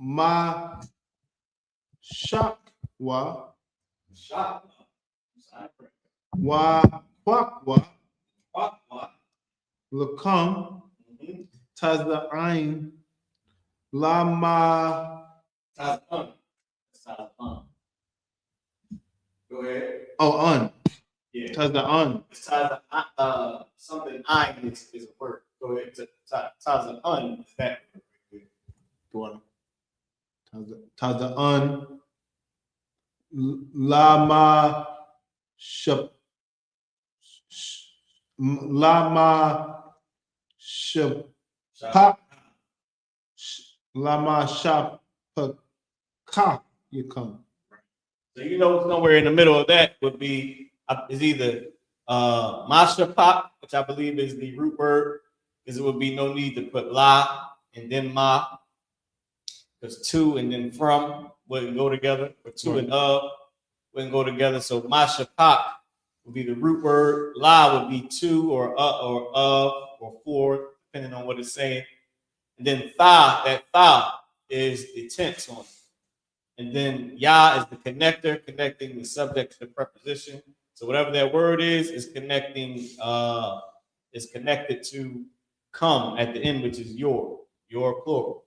Speaker 3: Ma Shakwa, Wa Kwakwa, Lakam, Taza'ain, Lama.
Speaker 4: Go ahead.
Speaker 3: Oh, un.
Speaker 4: Yeah.
Speaker 3: Taza'an.
Speaker 4: Something I is a word. Go ahead. Taza'an is that.
Speaker 3: Taza'an. Lama Shap. Lama Shapa. Lama Shapaka. You come.
Speaker 4: So you know somewhere in the middle of that would be is either Mashapak, which I believe is the root word, because it would be no need to put la and then ma, because to and then from wouldn't go together, or to right. And wouldn't go together. So Mashapak would be the root word, la would be to or of or for, depending on what it's saying. And then that is the tense on it. And then Yah is the connector, connecting the subject to the preposition. So whatever that word is connecting, is connected to come at the end, which is your plural,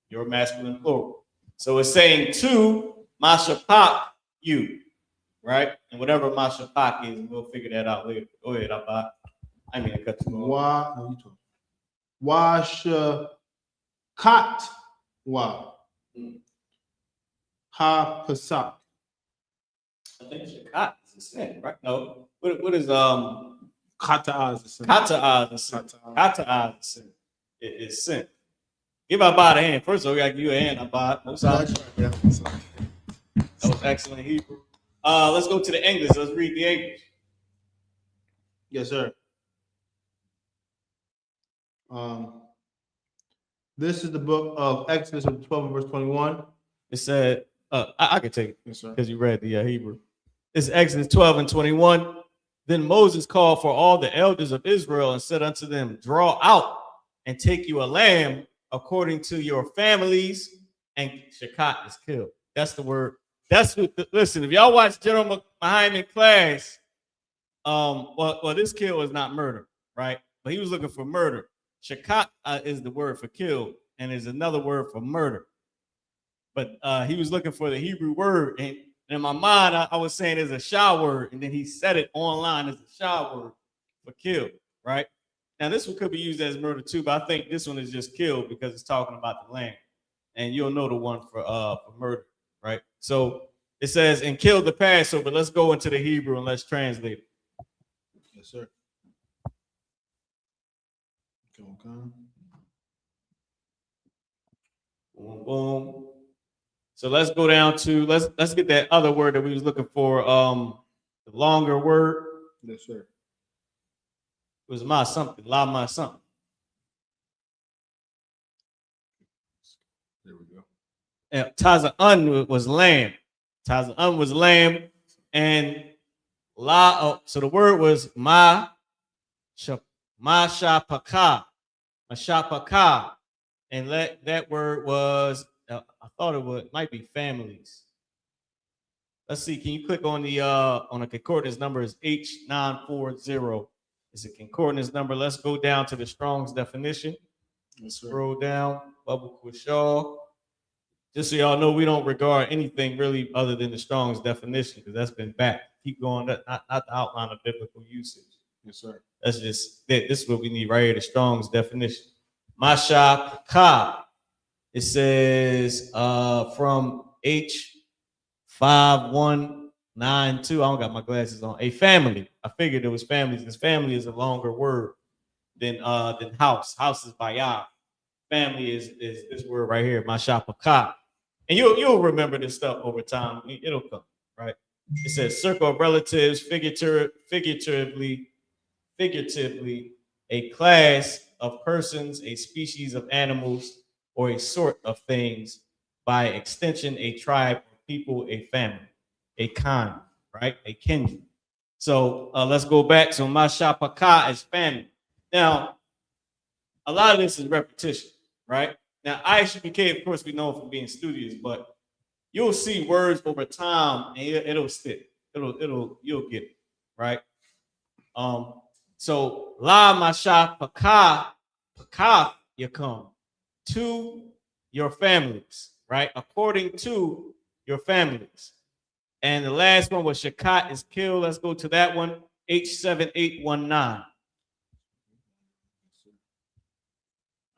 Speaker 4: your masculine plural. So it's saying to Mashapak, you, right? And whatever Mashapak is, we'll figure that out later. Go ahead, Abba. I mean to cut you off.
Speaker 3: Washakat wa. Ha Pasak.
Speaker 4: I think Shakat is a sin, right? No. What is
Speaker 3: Kata is a sin.
Speaker 4: Kata'ah is a sin. Kata'ah is a sin. It is sin. Give Abad a hand. First of all, we gotta give you a hand, Abad. That was excellent Hebrew. Let's go to the English. Let's read the English.
Speaker 3: Yes, sir. This is the book of Exodus 12 verse 21.
Speaker 4: It said, I can take it.
Speaker 3: Yes, sir.
Speaker 4: Because you read the Hebrew. It's Exodus 12 and 21. Then Moses called for all the elders of Israel and said unto them, draw out and take you a lamb according to your families, and Shakat is killed. That's the word. That's what. Listen, if y'all watch General Muhammad class, well, this kill was not murder, right? But he was looking for murder. Shakat is the word for kill, and is another word for murder. But he was looking for the Hebrew word, and in my mind, I was saying it's a shah word, and then he said it online as a shah word for kill, right? Now, this one could be used as murder too, but I think this one is just kill because it's talking about the land. And you'll know the one for murder, right? So it says, and kill the Passover. Let's go into the Hebrew and let's translate it.
Speaker 3: Yes, sir. Okay.
Speaker 4: Boom, boom. So let's go down to let's get that other word that we was looking for. The longer word.
Speaker 3: Yes, sir.
Speaker 4: It was my something, la my something.
Speaker 3: There we go.
Speaker 4: And Taza'un was lamb. Taza'un was lamb, and la. So the word was ma shapaka, and that word was. I thought it might be families. Let's see. Can you click on the concordance number? Is H940. It's a concordance number. Let's go down to the Strong's definition.
Speaker 3: Yes, sir.
Speaker 4: Scroll down. Bubble Quishaw. Just so y'all know, we don't regard anything really other than the Strong's definition, because that's been back. Keep going. Not the outline of biblical usage.
Speaker 3: Yes, sir.
Speaker 4: That's just this is what we need right here. The Strong's definition. Masha Ka. It says from H5192. I don't got my glasses on. A family. I figured it was families because family is a longer word than house. House is bayah. Family is this word right here, mashapaka. And you'll remember this stuff over time. It'll come, right? It says circle of relatives, figuratively, a class of persons, a species of animals, or a sort of things, by extension, a tribe, people, a family, a kind, right? A kindred. So let's go back. So mashapaka is family. Now, a lot of this is repetition, right? Now, I.S.U.P.K, of course, we know for being studious, but you'll see words over time and it'll stick. You'll get it, right? So la mashapaka, pakaf yakum, to your families, right? According to your families. And the last one was Shakat is killed. Let's go to that one. H7819.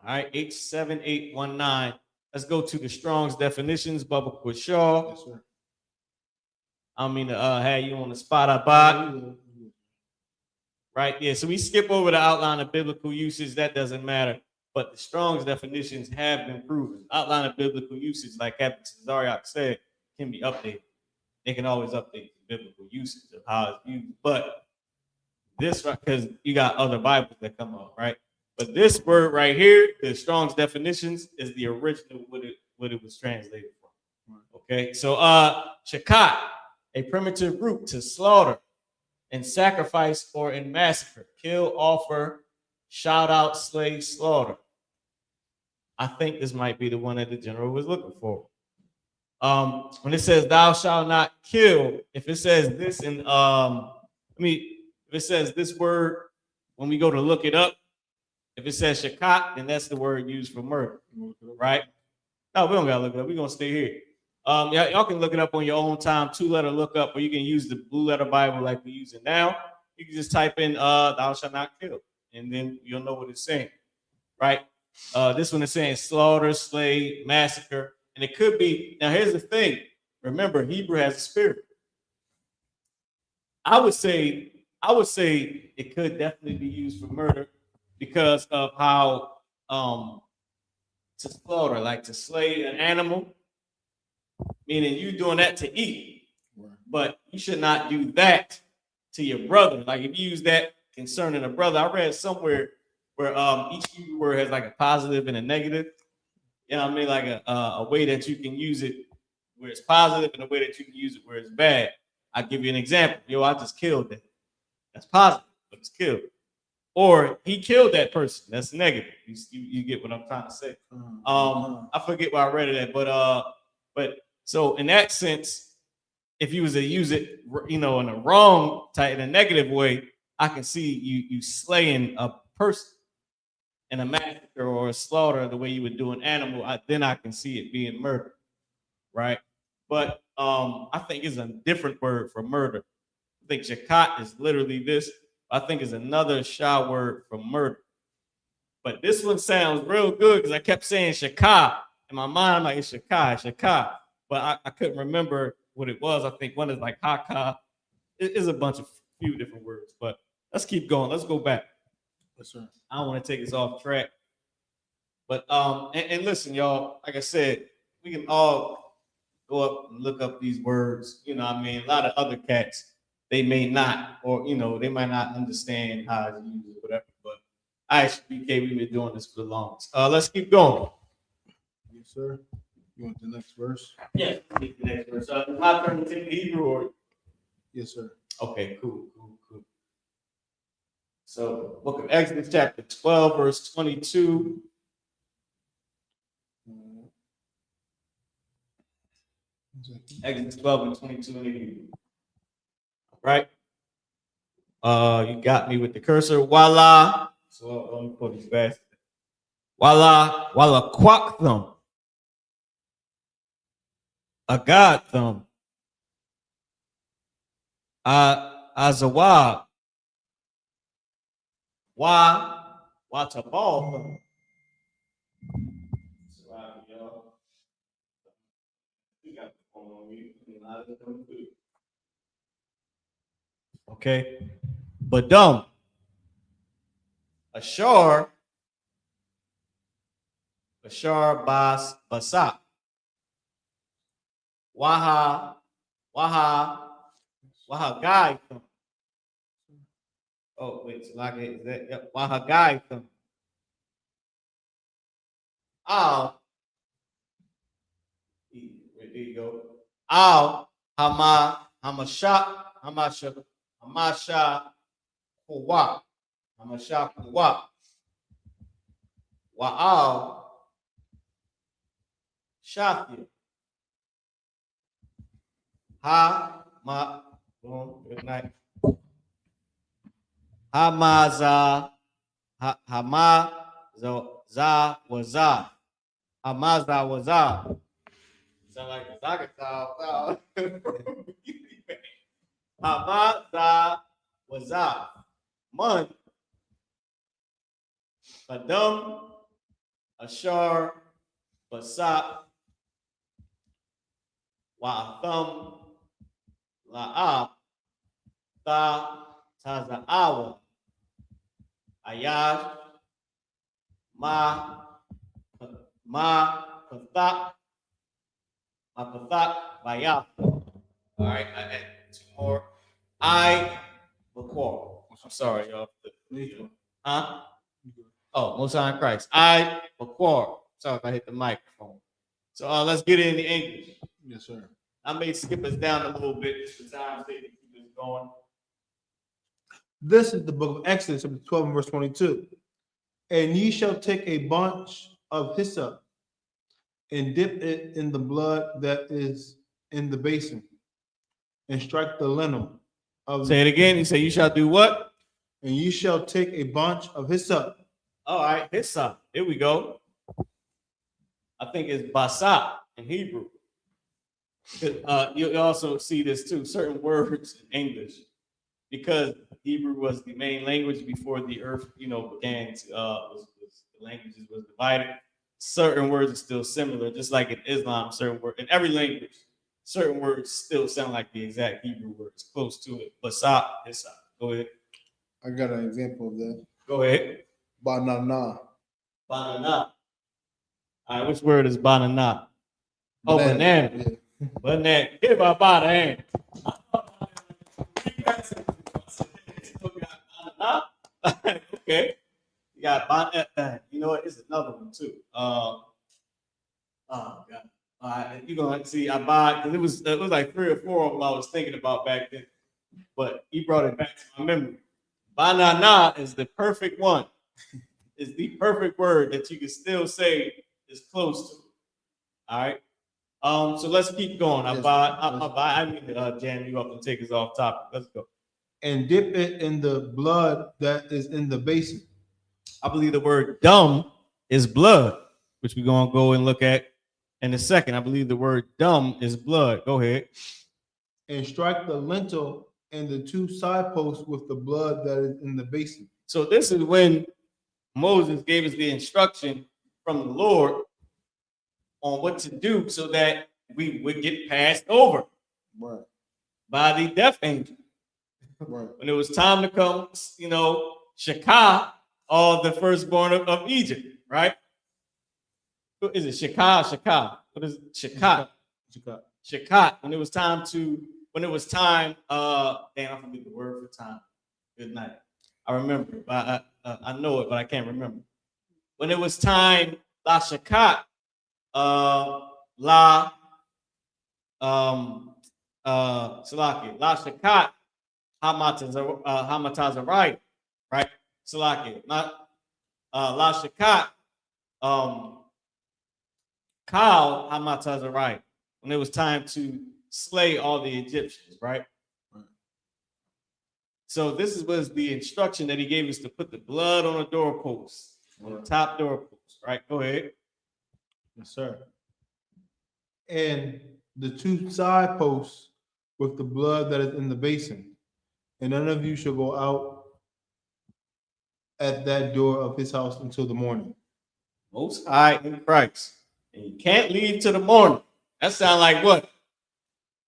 Speaker 4: All right, H7819. Let's go to the Strong's definitions. Bubba Quishaw.
Speaker 3: Yes, sir.
Speaker 4: I mean to have you on the spot, Abad. Right, yeah. So we skip over the outline of biblical usage. That doesn't matter. But the Strong's definitions have been proven. Outline of biblical usage, like Captain Cesariak said, can be updated. They can always update the biblical usage of how it's used. But this, because you got other Bibles that come up, right? But this word right here, the Strong's definitions, is the original what it was translated from. Okay, so shakat, a primitive root to slaughter, in sacrifice, or in massacre, kill, offer, shout out, slay, slaughter. I think this might be the one that the general was looking for. When it says thou shalt not kill, if it says this in if it says this word, when we go to look it up, if it says shakat, then that's the word used for murder, right? No, we don't gotta look it up. We're gonna stay here. Y'all can look it up on your own time, 2-letter lookup, or you can use the blue letter Bible like we use it now. You can just type in thou shalt not kill, and then you'll know what it's saying, right? This one is saying slaughter, slay, massacre, and it could be. Now, here's the thing. Remember, Hebrew has a spirit. I would say it could definitely be used for murder because of how to slaughter, like to slay an animal, meaning you doing that to eat, but you should not do that to your brother. Like if you use that concerning a brother, I read somewhere where each Hebrew word has like a positive and a negative. You know what I mean? Like a way that you can use it where it's positive and a way that you can use it where it's bad. I'll give you an example. Yo, I just killed that. That's positive, but it's killed. Or he killed that person. That's negative. You get what I'm trying to say. I forget where I read it at, but so in that sense, if you was to use it, you know, in a wrong type, in a negative way, I can see you slaying a person in a massacre or a slaughter the way you would do an animal. Then I can see it being murder, right? But I think it's a different word for murder. I think shakat is literally this. I think it's another Shah word for murder. But this one sounds real good because I kept saying shakah in my mind. I'm like, it's shakah. But I couldn't remember what it was. I think one is like haka. It is a bunch of few different words. But let's keep going. Let's go back.
Speaker 3: Yes, sir.
Speaker 4: I don't want to take us off track. But and listen, y'all, like I said, we can all go up and look up these words. You know what I mean? A lot of other cats, they may not, or you know, they might not understand how to use it, whatever. But I.S.U.P.K, we've been doing this for the longest. Let's keep going.
Speaker 3: Yes, sir. You want the next verse?
Speaker 4: Yeah, the next verse. My turn to take the Hebrew or?
Speaker 3: Yes, sir.
Speaker 4: Okay, cool. So, book of Exodus, chapter 12, verse 22. Exodus 12 and 22 in the Hebrew. Right? You got me with the cursor. Voila. So let me pull these fast. Voila quack them. A God them. Azawab. Why to ball them. Okay. Badum. Ashar bas basak. Waha guy. Oh, wait, so like is that yep, Waha guy. There you go. Hamasha Kuwa. Hamasha Kuwa. Wa'al Shafi. Good night. Hamaza waza. Hamaza waza. Sound like a soccer style. Hamaza waza. Man. Badum. Ashar. Basak. Wa'atham. La'ab. Taza'awa. Ayash. Pathak. Bayaf. All right, I had two more. I.S.U.P.K. I'm sorry, y'all. Huh? Oh, Most High Christ. I.S.U.P.K. Sorry if I hit the microphone. So let's get into English.
Speaker 3: Yes, sir.
Speaker 4: I may skip us down a little bit for time's sake to keep this going.
Speaker 3: This is the book of Exodus, chapter 12, and verse 22. And ye shall take a bunch of hyssop and dip it in the blood that is in the basin, and strike the lintel of.
Speaker 4: Say it again. You say you shall do what?
Speaker 3: And ye shall take a bunch of hyssop.
Speaker 4: All right, hyssop. Here we go. I think it's basa in Hebrew. You also see this too. Certain words in English, because Hebrew was the main language before the earth, began to the languages was divided. Certain words are still similar, just like in Islam. Certain words in every language, certain words still sound like the exact Hebrew words, close to it. Basap, Hissop. Go ahead.
Speaker 3: I got an example of that.
Speaker 4: Go ahead.
Speaker 3: Banana.
Speaker 4: Banana. All right, which word is banana? Oh, banana.
Speaker 3: Yeah.
Speaker 4: Banana. Give my banana. Okay. You got banana. You know what? It's another one too. Oh God. You're gonna see I bought because it was like 3 or 4 of them I was thinking about back then, but he brought it back to my memory. Banana is the perfect one. It's the perfect word that you can still say is close to it. All right. So let's keep going. I need to jam you up and take us off topic. Let's go.
Speaker 3: And dip it in the blood that is in the basin.
Speaker 4: I believe the word dumb is blood, which we're gonna go and look at in a second. I believe the word dumb is blood. Go ahead.
Speaker 3: And strike the lintel and the 2 side posts with the blood that is in the basin.
Speaker 4: So this is when Moses gave us the instruction from the Lord on what to do so that we would get passed over
Speaker 3: Right.
Speaker 4: by the death angel.
Speaker 3: Right.
Speaker 4: When it was time to come, Shaka, all the firstborn of Egypt, right? Is it Shaka? What is it? Shaka. When it was time, damn, I forget the word for time. Good night. I remember, but I know it, but I can't remember. When it was time, La Shakat, La Shakat, Hamatazarite, right? Salaki, not La Shakat, Kal Hamatazarite. When it was time to slay all the Egyptians, right? So this was the instruction that he gave us to put the blood on the doorpost, on the top doorpost, right? Go ahead.
Speaker 3: Yes, sir. And the 2 side posts with the blood that is in the basin. And none of you shall go out at that door of his house until the morning.
Speaker 4: Most High in Christ. And you can't leave till the morning. That sounds like what?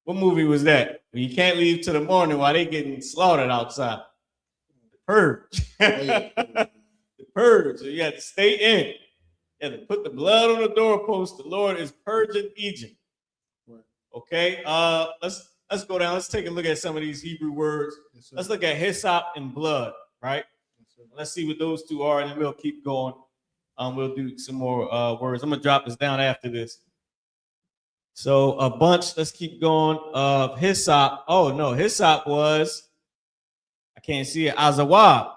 Speaker 4: What movie was that? When you can't leave till the morning while they getting slaughtered outside. The Purge. The Purge. So you have to stay in. You have to put the blood on the doorpost. The Lord is purging Egypt. Okay. Let's go down. Let's take a look at some of these Hebrew words. Yes, let's look at hyssop and blood, right? Yes, let's see what those 2 are, and then we'll keep going. We'll do some more words. I'm gonna drop this down after this. So a bunch. Let's keep going. Hyssop. Oh no, hyssop was. I can't see it. Azawab.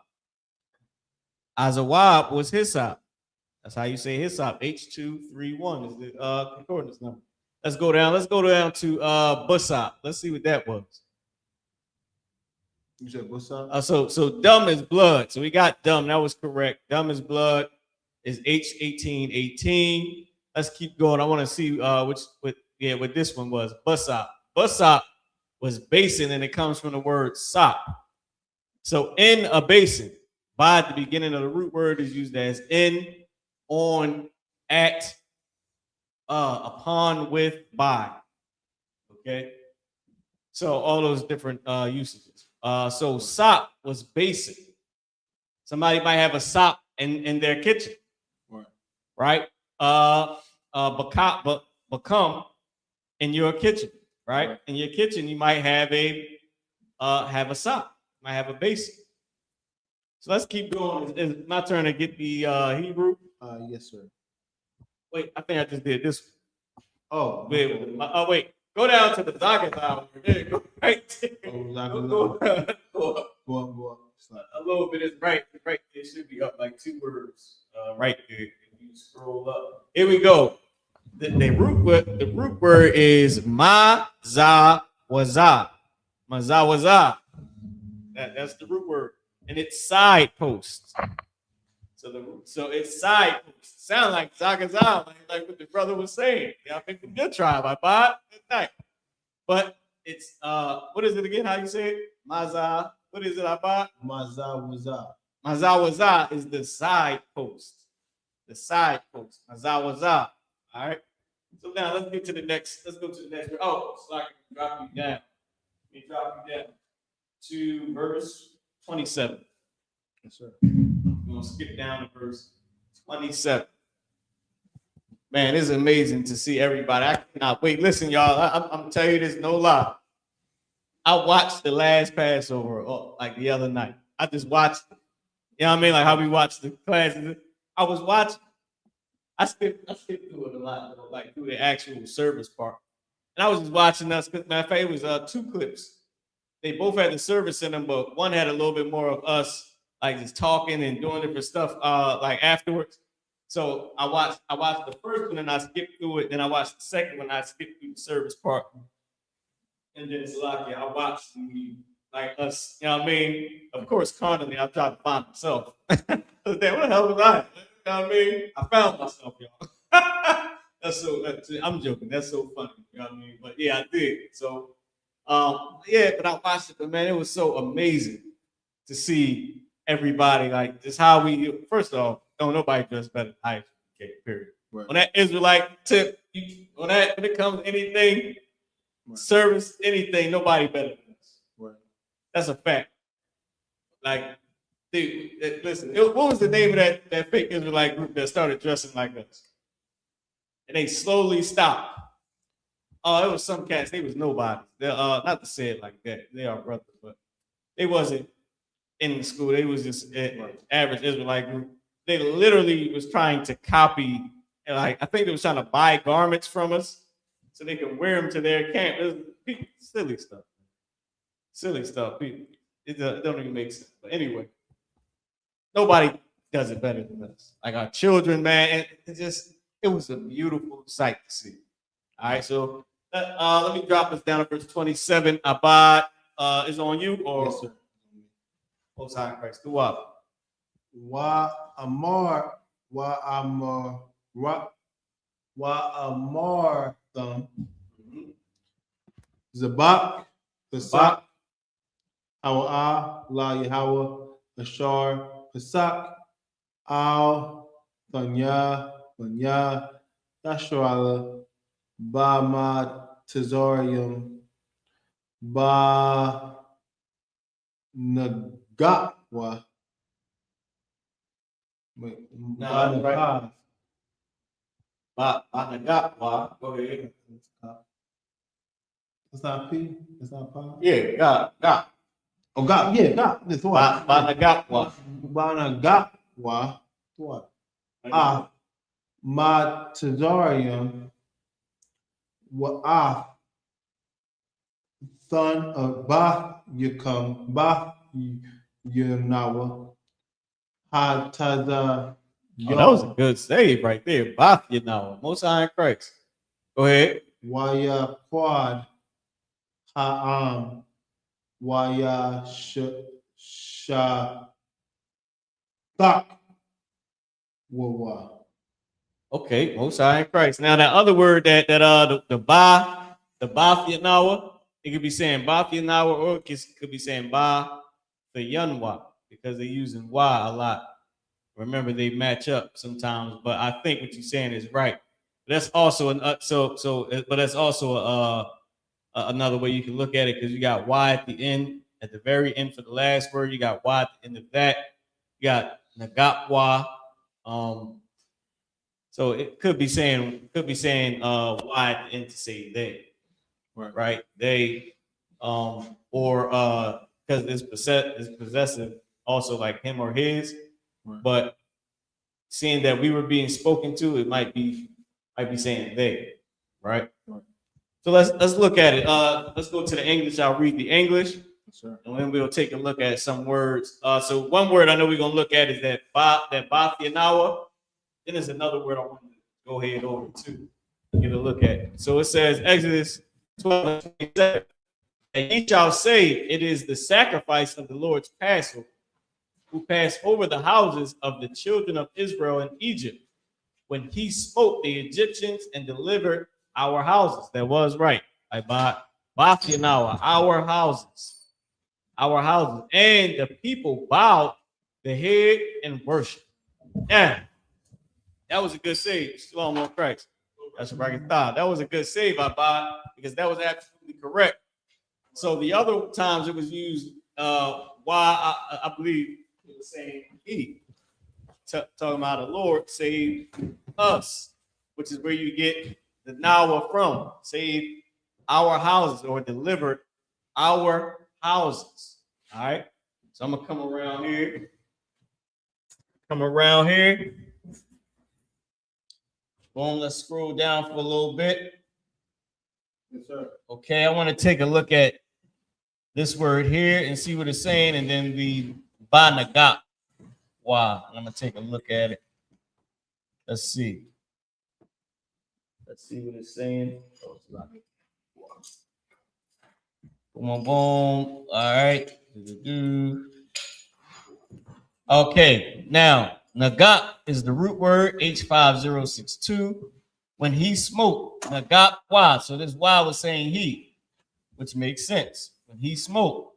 Speaker 4: Azawab was hyssop. That's how you say hyssop. H231 is the concordance number. Let's go down. Let's go down to Busop. Let's see what that was.
Speaker 3: You said Busop?
Speaker 4: So dumb is blood. So we got dumb. That was correct. Dumb is blood is H1818. Let's keep going. I want to see what this one was. Busop. Busop was basin, and it comes from the word sop. So in a basin, by the beginning of the root word is used as in, on, at, upon, with, by. Okay. So all those different usages. So sop was basin. Somebody might have a sop in their kitchen. Right? Become in your kitchen, right? In your kitchen, you might have a sop, might have a basin. So let's keep going. It's my turn to get the Hebrew.
Speaker 3: Yes, sir.
Speaker 4: Wait, I think I just did this.
Speaker 3: Oh,
Speaker 4: wait. Go down to the Zagatha. There you go. Right there. Go up. A little bit is right. It should be up like 2 words. Right there. If you scroll up. Here we go. The root word is mazawaza. Mazawaza. That's the root word. And it's side post. So it's side post. Sound like Zagazah, like what the brother was saying. Yeah, I think the good tribe. I bought good night. But it's what is it again? How you say it? Maza. What is it? I bought?
Speaker 3: Mazawaza.
Speaker 4: Mazawaza is the side post. The side post. Mazawaza. All right. So now let's get to the next. Let's go to the next. Oh, so I can drop you down. Let me drop you down to verse 27.
Speaker 3: Yes, sir.
Speaker 4: We're gonna skip down to verse 27. Man, it's amazing to see everybody. I cannot wait. Listen, y'all. I'm telling you this, no lie. I watched the last Passover like the other night. I just watched it. You know what I mean? Like how we watched the classes. I was watching. I skipped through it a lot, like through the actual service part. And I was just watching us. Matter of fact, it was 2 clips. They both had the service in them, but one had a little bit more of us like just talking and doing different stuff like afterwards. So I watched the first one and I skipped through it. Then I watched the second one. I skipped through the service part. And then it's like, I watched like us, you know what I mean? Of course, carnally, I tried to find myself. What the hell was I? You know what I mean? I found myself, y'all. I'm joking. That's so funny. You know what I mean? But yeah, I did. So, yeah, but I watched it, but man, it was so amazing to see everybody, like, just how we, first off, don't nobody dress better than I.S.U.P.K, period.
Speaker 3: Right.
Speaker 4: On that Israelite tip, when it comes to anything,
Speaker 3: Right.
Speaker 4: service, anything, nobody better than us.
Speaker 3: Right.
Speaker 4: That's a fact. Like, dude, listen, what was the name of that fake Israelite group that started dressing like us? And they slowly stopped. Oh, it was some cats. They was nobody. They're not to say it like that. They are brothers, but they wasn't in the school. They was just average Israelite group. They literally was trying to copy. Like I think they was trying to buy garments from us so they could wear them to their camp. It was silly stuff. Silly stuff. It don't even make sense. But anyway, nobody does it better than us. Like our children, man. It was a beautiful sight to see. All right, so let me drop us down to verse 27. Abad is on you, or
Speaker 3: Yes, sir.
Speaker 4: Most High in Christ. Do up.
Speaker 3: Wa Amar thumb. Zabak, Pasak, Hawa La Yahweh, Ashar, Pasak, Al, Thanya, Yashrala, Ba Tazarium, Ba Nagatwa.
Speaker 4: No, that's right. Go ahead.
Speaker 3: It's not P. It's not Pi.
Speaker 4: Yeah, got.
Speaker 3: Oh, God. Yeah, God. That's what.
Speaker 4: Banagatwa.
Speaker 3: Banagatwa. What? Matazarium. Wa'af. Son of Ba Yakum. Ba Yunawa. Hataza.
Speaker 4: Oh, that was a good save right there. Bath, you know. Most High in Christ. Go ahead.
Speaker 3: Waya Quad. Ha'am. Waya Shatak. Wawa.
Speaker 4: Okay, Most High in Christ. Now that other word that the Ba Yanawa, it could be saying Ba Yanawa, or it could be saying Ba the Yanwa, because they're using Wa a lot. Remember, they match up sometimes, but I think what you're saying is right. That's also but that's also another way you can look at it, because you got Y at the end, at the very end for the last word. You got Y at the end of that. You got Nagatwa. So it could be saying Y at the end to say they, right? They, or because it's possessive, also like him or his. Right. But seeing that we were being spoken to, it might be saying they, right? So let's look at it. Let's go to the English. I'll read the English, and then we'll take a look at some words. So one word I know we're gonna look at is that Bathinawa. Then there's another word I want to go ahead over to get a look at. So it says Exodus 12:27. And ye shall say, it is the sacrifice of the Lord's Passover, who passed over the houses of the children of Israel in Egypt, when he smote the Egyptians and delivered our houses. That was right. Our houses. And the people bowed the head and worshiped. Yeah, that was a good save. Shalom on Christ. Yashbarakatah. That was a good save, Abba, because that was absolutely correct. So the other times it was used, I believe it was saying he, talking about the Lord saved us, which is where you get the Nawa from, saved our houses or delivered our houses. All right. So I'm gonna come around here. Boom, let's scroll down for a little bit.
Speaker 3: Yes, sir.
Speaker 4: Okay, I want to take a look at this word here and see what it's saying, and then the Banagat. Wow, I'm gonna take a look at it. Let's see. Let's see what it's saying. Boom, boom. All right. Okay, now Nagat is the root word H5062. When he smote, Nagat wa. So this wa was saying he, which makes sense. When he smote.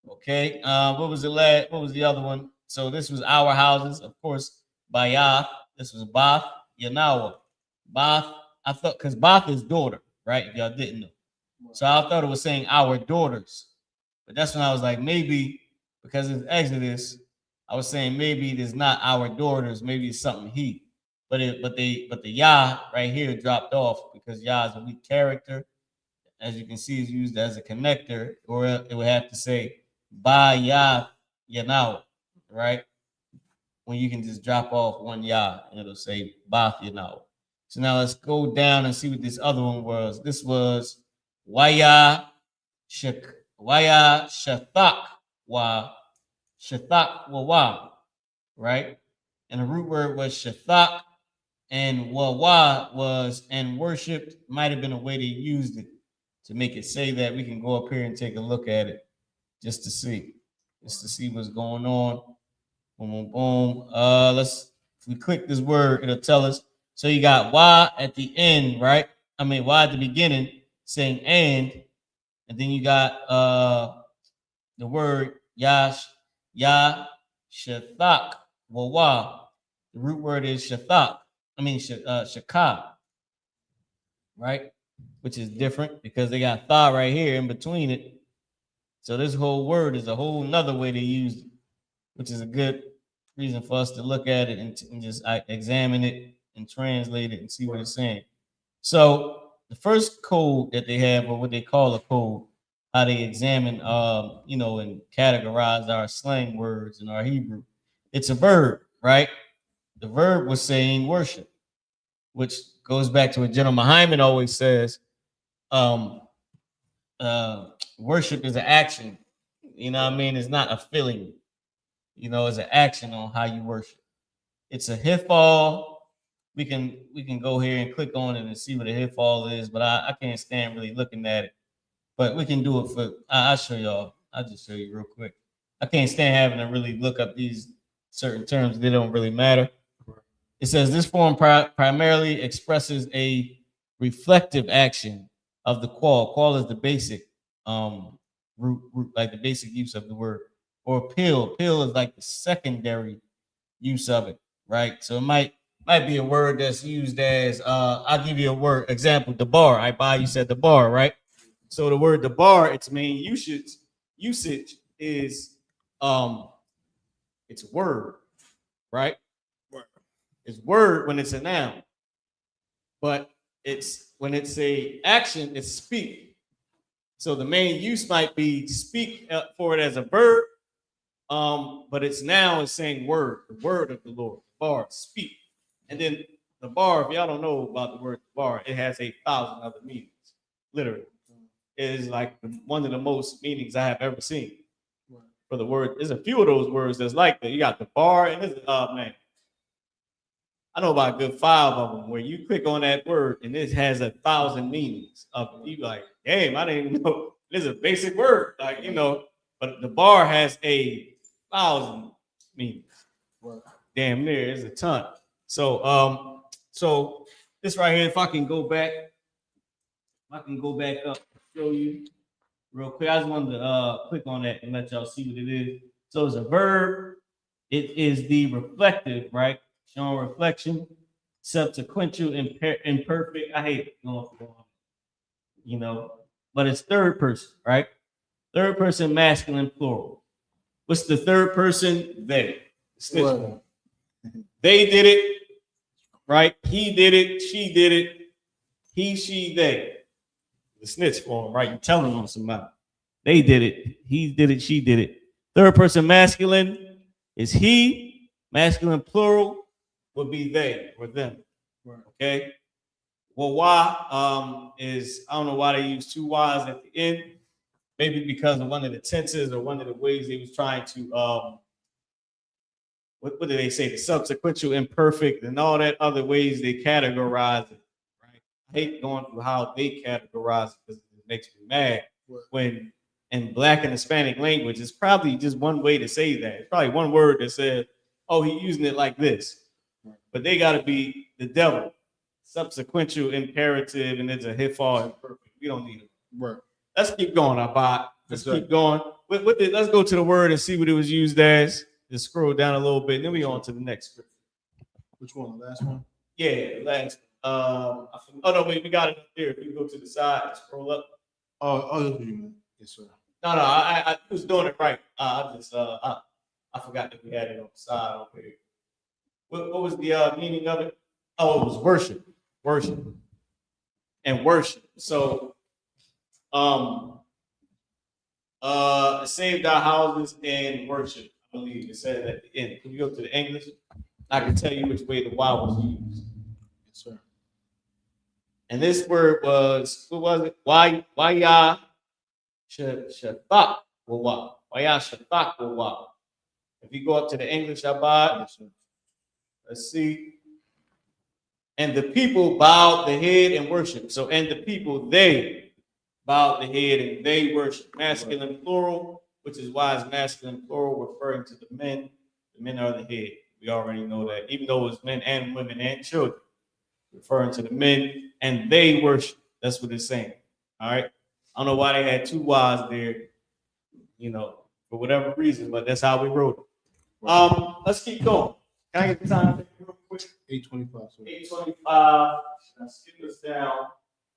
Speaker 4: Okay, what was the other one? So this was our houses, of course, Bayath. This was Bath, Yanawa. Bath, I thought, because Bath is daughter, right? If y'all didn't know. So I thought it was saying our daughters. But that's when I was like, maybe because it's Exodus, I was saying maybe it is not our daughters, maybe it's something he. But the Yah right here dropped off because Yah is a weak character. As you can see, is used as a connector, or it would have to say Ba Yah Yanaw, right? When you can just drop off one Yah and it'll say Ba Yanaw. So now let's go down and see what this other one was. This was Waya Shathak Wa Shathak Wa, right? And the root word was Shathak, and Wa was and worshipped. Might have been a way they used it to make it say that. We can go up here and take a look at it just to see what's going on. Boom, boom, boom. If we click this word, it'll tell us. So you got Y at the end, right? I mean Y at the beginning saying and then you got the word Yash, Shathak, Wa. The root word is Shathak. I mean Shakah, right? Which is different because they got tha right here in between it. So this whole word is a whole nother way to use it, which is a good reason for us to look at it and just examine it and translate it and see what it's saying. So the first code that they have, or what they call a code, how they examine, and categorize our slang words in our Hebrew, it's a verb, right? The verb was saying worship, which goes back to what General Hyman always says. Worship is an action. You know what I mean? It's not a feeling. It's an action on how you worship. It's a hifal. We can go here and click on it and see what a hifal is, but I can't stand really looking at it. But we can do it for. I'll show y'all. I'll just show you real quick. I can't stand having to really look up these certain terms. They don't really matter. It says this form primarily expresses a reflective action of the qual. Qual is the basic root, like the basic use of the word. Or pill. Pill is like the secondary use of it, right? So it might be a word that's used as I'll give you a word example, the bar. I buy, you said the bar, right? So the word the bar, its main usage is it's word, right? It's word when it's a noun, but it's when it's a action, it's speak. So the main use might be speak for it as a verb, but it's now is saying word, the word of the Lord, bar, speak. And then the bar, if y'all don't know about the word bar, it has 1,000 other meanings. Literally, it is like one of the most meanings I have ever seen for the word. There's a few of those words that's like that. You got the bar, and there's man. I know about a good 5 of them where you click on that word and it has 1,000 meanings. You like, damn, I didn't even know. This is a basic word, but the bar has 1,000 meanings. Damn near, it's a ton. So this right here, if I can go back up and show you real quick. I just wanted to click on that and let y'all see what it is. So it's a verb. It is the reflective, right? Showing reflection. subsequential imperfect. I hate going for, but it's third person, right? Third person masculine plural. What's the third person? They.
Speaker 3: Right.
Speaker 4: They did it, right? He did it, she did it, he, she, they. The snitch form, right? You're telling on somebody. They did it, he did it, she did it. Third person masculine is he, masculine plural would be they or them.
Speaker 3: Right.
Speaker 4: Okay. Well, why is, I don't know why they use two Y's at the end. Maybe because of one of the tenses or one of the ways they was trying to what did they say? The subsequential imperfect and all that other ways they categorize it. Right. I hate going through how they categorize it because it makes me mad. Right. When in Black and Hispanic language, it's probably just one way to say that. It's probably one word that says, oh, he's using it like this. Right. But they got to be the devil. Subsequential imperative, and it's a hifar imperfect. We don't need it.
Speaker 3: Right.
Speaker 4: Let's keep going, Abad. Let's keep going. Let's go to the word and see what it was used as. Just scroll down a little bit, and then we on to the next scripture.
Speaker 3: Which one? The last one?
Speaker 4: Yeah, last. Oh no, wait, we got it up there. If you go to the side, scroll up.
Speaker 3: Oh, that's what you mean. Yes, sir.
Speaker 4: No, I was doing it right. I forgot that we had it on the side over here. What was the meaning of it? Oh, it was worship, and worship. So, saved our houses and worship. I believe it said at the end. Can you go to the English? I can tell you which way the Y was used.
Speaker 3: Yes, sir.
Speaker 4: And this word was, what was it? YAHANNA. If you go up to the English, Abad, yes, let's see. And the people bowed the head and worshiped. So, and the people, they bowed the head and they worship. Masculine plural, which is why it's masculine plural, referring to the men. The men are the head. We already know that, even though it's men and women and children, referring to the men, and they worship. That's what it's saying. All right. I don't know why they had two Y's there, for whatever reason, but that's how we wrote it. Let's keep going. Can I get the time real quick?
Speaker 3: 8:25.
Speaker 4: 8:25. Let's skip this down.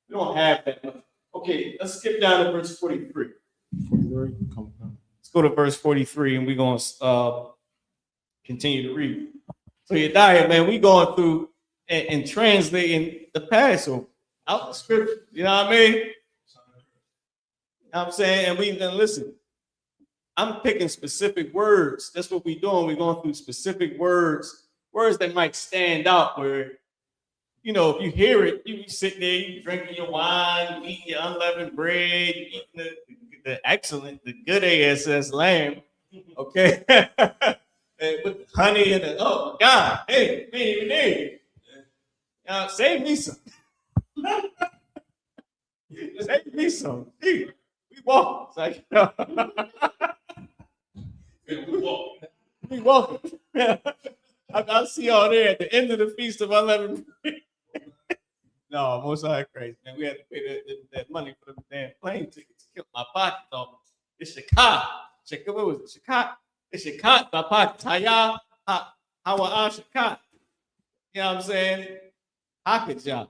Speaker 4: We don't have that much. Okay, let's skip down to verse 43.
Speaker 3: 43. Come on.
Speaker 4: Let's go to verse 43, and we're going to continue to read. So Yediah, man, we going through and translating the Passover out the scripture. You know what I mean? You know what I'm saying? And we then listen. I'm picking specific words. That's what we're doing. We're going through specific words that might stand out where, if you hear it, you sit there, you drinking your wine, you eating your unleavened bread, you eating the good ASS lamb, okay? And with honey and oh my God, hey, we ain't even there. Save me some. Save me some. We walk. It's like, we walk. I'll see y'all there at the end of the feast of unleavened bread. No, most of that crazy, man. We had to pay that money for the damn plane tickets. Killed my pocket off. It's Shaka. What was it? Shaka. It's Shaka. My pocket. Taya. Hawa Shaka. You know what I'm saying? Pocket job.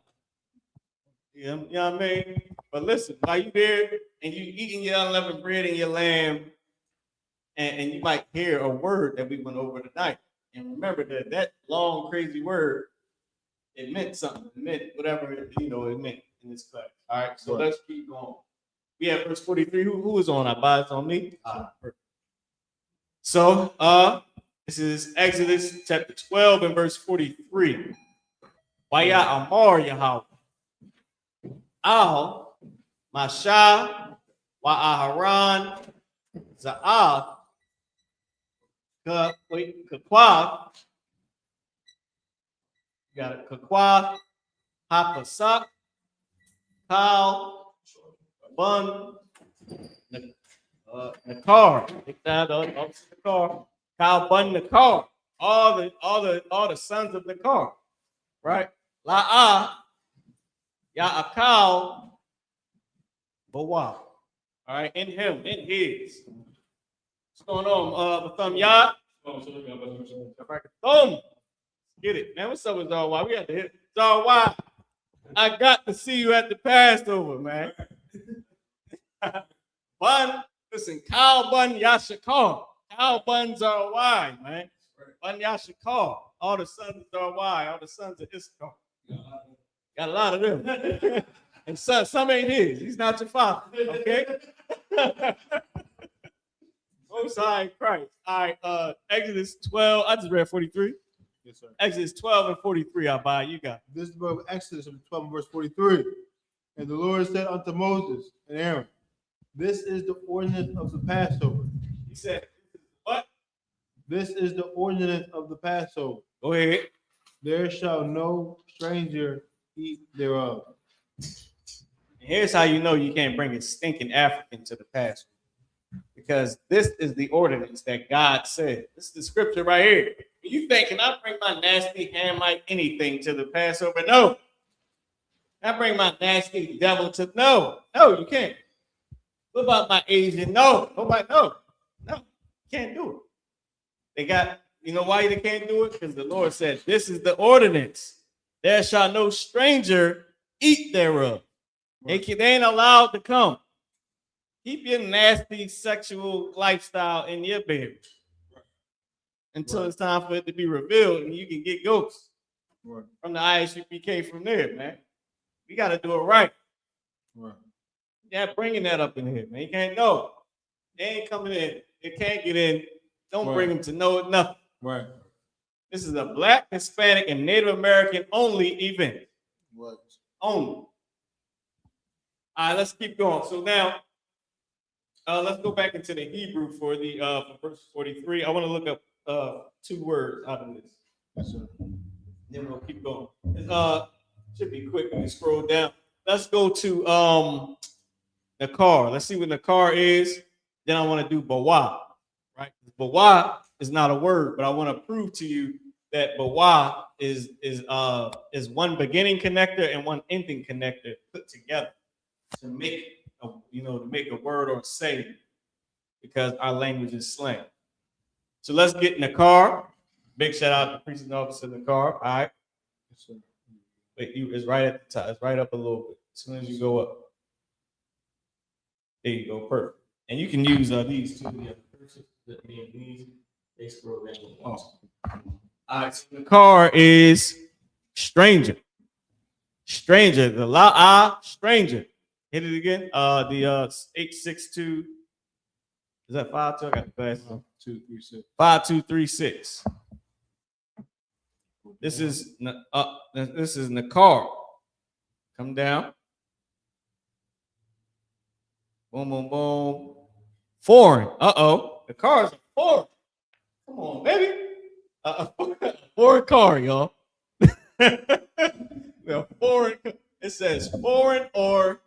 Speaker 4: You know what I mean? But listen, while you there and you eating your unleavened bread and your lamb, and you might hear a word that we went over tonight. And remember that long, crazy word, it meant something. It meant whatever it meant in this class. All right, so let's keep going. We have verse 43. Who is on? It's on me. So this is Exodus chapter 12 and verse 43. Waya Amar Yahweh. Al Masha Wa Aharon Za'ah Kakwa. You got it. Kakwa, Hapasak, Kal, Bun, Nakar. Take that up to the car. Kal Bun Nakar. All the sons of Nakar. Right? La'ah, Ya'akal, Bawa. All right, in him, in his. What's going on? Thumb Yah. Get it, man. What's up with Zarwai? We got to hit Zarwai. I got to see you at the Passover, man. Bun, listen, Kyle Bun Yashakar. Kyle Buns are why, man. Bun Yashakar. All the sons are why. All the sons of Issachar. Got a lot of them. And some ain't his. He's not your father. Okay? Most High in Christ. All right, Exodus 12. I just read 43.
Speaker 3: Yes, sir.
Speaker 4: Exodus 12 and 43, I buy. You got it.
Speaker 3: This is the book of Exodus 12 and verse 43. And the Lord said unto Moses and Aaron, this is the ordinance of the Passover.
Speaker 4: He said, what?
Speaker 3: This is the ordinance of the Passover.
Speaker 4: Go ahead.
Speaker 3: There shall no stranger eat thereof.
Speaker 4: And here's how you know you can't bring a stinking African to the Passover. Because this is the ordinance that God said. This is the scripture right here. You think, can I bring my nasty Hamite anything to the Passover? No. Can I bring my nasty devil to? No, you can't. What about my Asian? No, nobody, no, can't do it. They got, you know why they can't do it? Because the Lord said, this is the ordinance. There shall no stranger eat thereof. Right. They ain't allowed to come. Keep your nasty sexual lifestyle in your bed until it's time for it to be revealed and you can get ghosts from the I.S.U.P.K from there, man. We got to do it right. Yeah, bringing that up in here, man. You can't know. They ain't coming in. They can't get in. Don't bring them to know nothing.
Speaker 3: Right.
Speaker 4: This is a Black, Hispanic, and Native American only event.
Speaker 3: Right.
Speaker 4: Only. All right, let's keep going. So now, let's go back into the Hebrew for the for verse 43. I want to look up 2 words out of this.
Speaker 3: Yes, sir.
Speaker 4: Then we'll keep going. Should be quick when you scroll down. Let's go to Nakar. Let's see what Nakar is. Then I want to do Bawa. Right? Bawa is not a word, but I want to prove to you that Bawa is one beginning connector and one ending connector put together to make a word or say, because our language is slang. So let's get Nakar. Big shout out to precinct officer Nakar. All right.
Speaker 3: Yes, sir.
Speaker 4: Wait, it's right at the top. It's right up a little bit. As soon as you go up. There you go. Perfect. And you can use these two. They scroll down. Awesome. All right. So the car is stranger. Stranger. The stranger. Hit it again. The 862. Is that 52? I got the glasses.
Speaker 3: 236.
Speaker 4: 5236. This is Nakar. Come down. Boom, boom, boom. Foreign. The cars are foreign. Come on, baby. Foreign car, y'all. Foreign. It says foreign or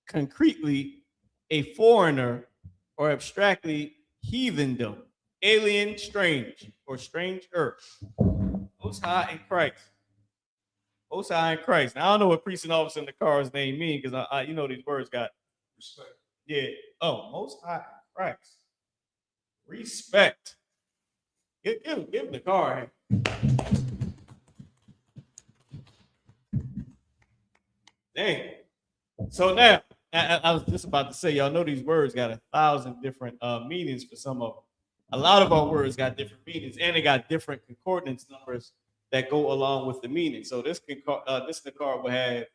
Speaker 4: concretely a foreigner or abstractly heathendom, alien, strange, or stranger. Most High in Christ. Most High in Christ. Now, I don't know what precinct officer in the car's name mean, because I these words got respect. Yeah. Oh, Most High in Christ. Respect. Give him the car. Dang. So now, I was just about to say, y'all know these words got 1,000 different meanings for some of them. A lot of our words got different meanings, and they got different concordance numbers that go along with the meaning. So this Nakar will have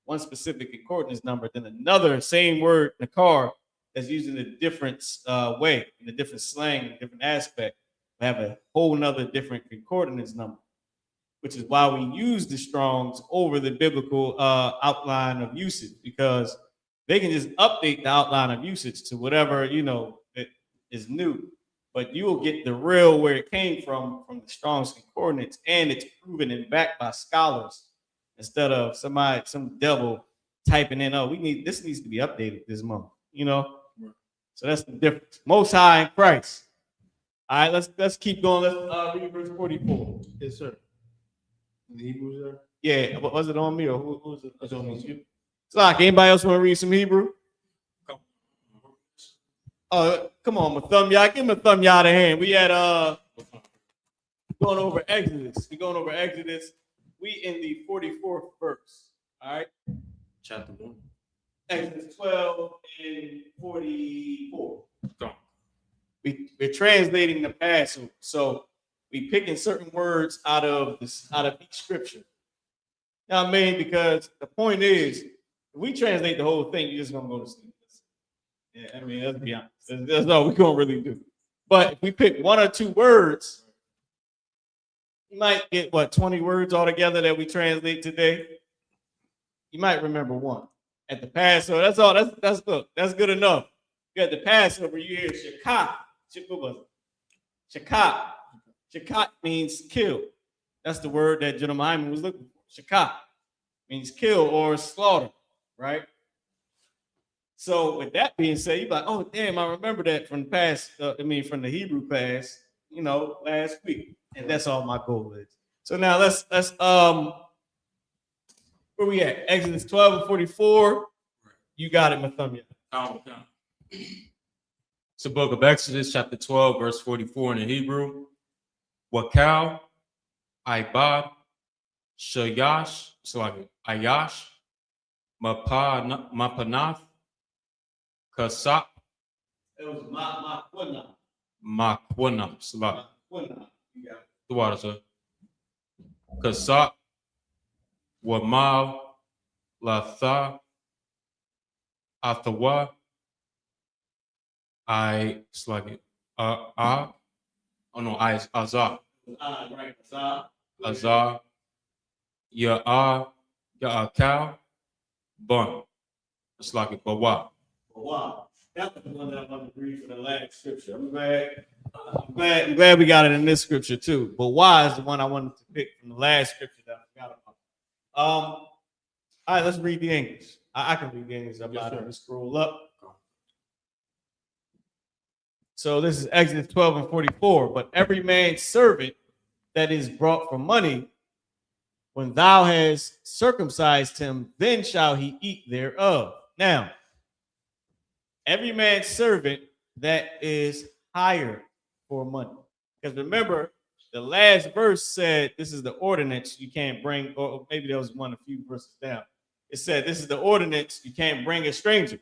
Speaker 4: one specific concordance number, then another same word Nakar that's used in a different way, in a different slang, in a different aspect, will have a whole nother different concordance number, which is why we use the Strongs over the biblical outline of usage, because they can just update the outline of usage to whatever, it is new. But you will get the real where it came from the Strong's concordance, and it's proven and backed by scholars instead of some devil typing in, this needs to be updated this month, So that's the difference. Most High in Christ. All right, let's keep going. Let's read verse 44.
Speaker 3: Yes, sir. The Hebrews there?
Speaker 4: Yeah, was it on me or who was it? It's on me. It's like, anybody else want to read some Hebrew? Come on, my thumb y'all. Give him a thumb y'all a hand. We had going over Exodus. We're going over Exodus. We in the 44th verse. All right.
Speaker 5: Chapter 1.
Speaker 4: Exodus 12 and 44.
Speaker 5: Go.
Speaker 4: We're translating the Passover. So we picking certain words out of each scripture. You know what I mean? Because the point is, if we translate the whole thing, you're just gonna go to sleep. Yeah, I mean, let's be honest. That's all we're gonna really do. But if we pick one or two words, you might get 20 words altogether that we translate today. You might remember one. At the Passover, that's all. That's good. That's good enough. You at the Passover, you hear shakak. What was it? Shakak. Shakak means kill. That's the word that General Hyman was looking for. Shakak means kill or slaughter, right? So with that being said, you're like, oh damn, I remember that from the past. From the Hebrew past, last week, and that's all my goal is. So now let's where we at? Exodus 12 and 44. You got it, Mathumya.
Speaker 5: It's the book of Exodus, chapter 12, verse 44 in the Hebrew. Wakal, Ibad, Shayash, Ayash, Mapanath, Kasak.
Speaker 4: It was Makwana.
Speaker 5: Makwana. Salah.
Speaker 4: Makwana. You got it.
Speaker 5: The water, sir. Kasak, Wamal, Latha, Athawa, Azar.
Speaker 4: Right.
Speaker 5: Azar, Ya'akal, Bun. It's like it, but wow.
Speaker 4: Wow. That was the one that I wanted to read for the last scripture. I'm glad we got it in this scripture too. But why is the one I wanted to pick from the last scripture that I forgot about. All right, let's read the English. I can read the English. I'm not going to scroll up. So this is Exodus 12 and 44. But every man's servant that is brought for money, when thou hast circumcised him, then shall he eat thereof. Now, every man's servant that is hired for money. Because remember, the last verse said this is the ordinance you can't bring, or maybe there was a few verses down. It said this is the ordinance you can't bring a stranger.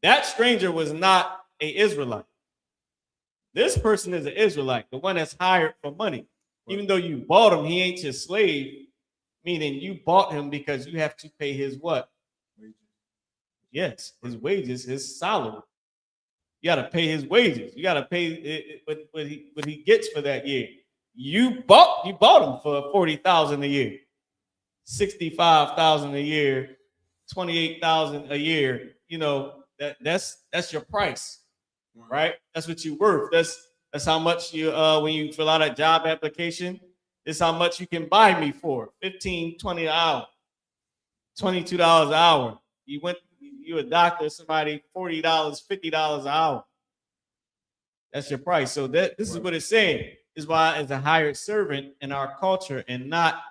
Speaker 4: That stranger was not an Israelite. This person is an Israelite, the one that's hired for money. Right. Even though you bought him, he ain't your slave, meaning you bought him because you have to pay his what? Wages. Yes, his wages, his salary. You got to pay his wages. You got to pay what he gets for that year. You bought him for $40,000 a year, $65,000 a year, $28,000 a year. That's your price. Right? That's what you're worth. That's how much you when you fill out a job application, it's how much you can buy me for. $15, $20 an hour, $22 an hour. You a doctor, somebody $40, $50 an hour. That's your price. So this is what it's saying. Is why as a hired servant in our culture and not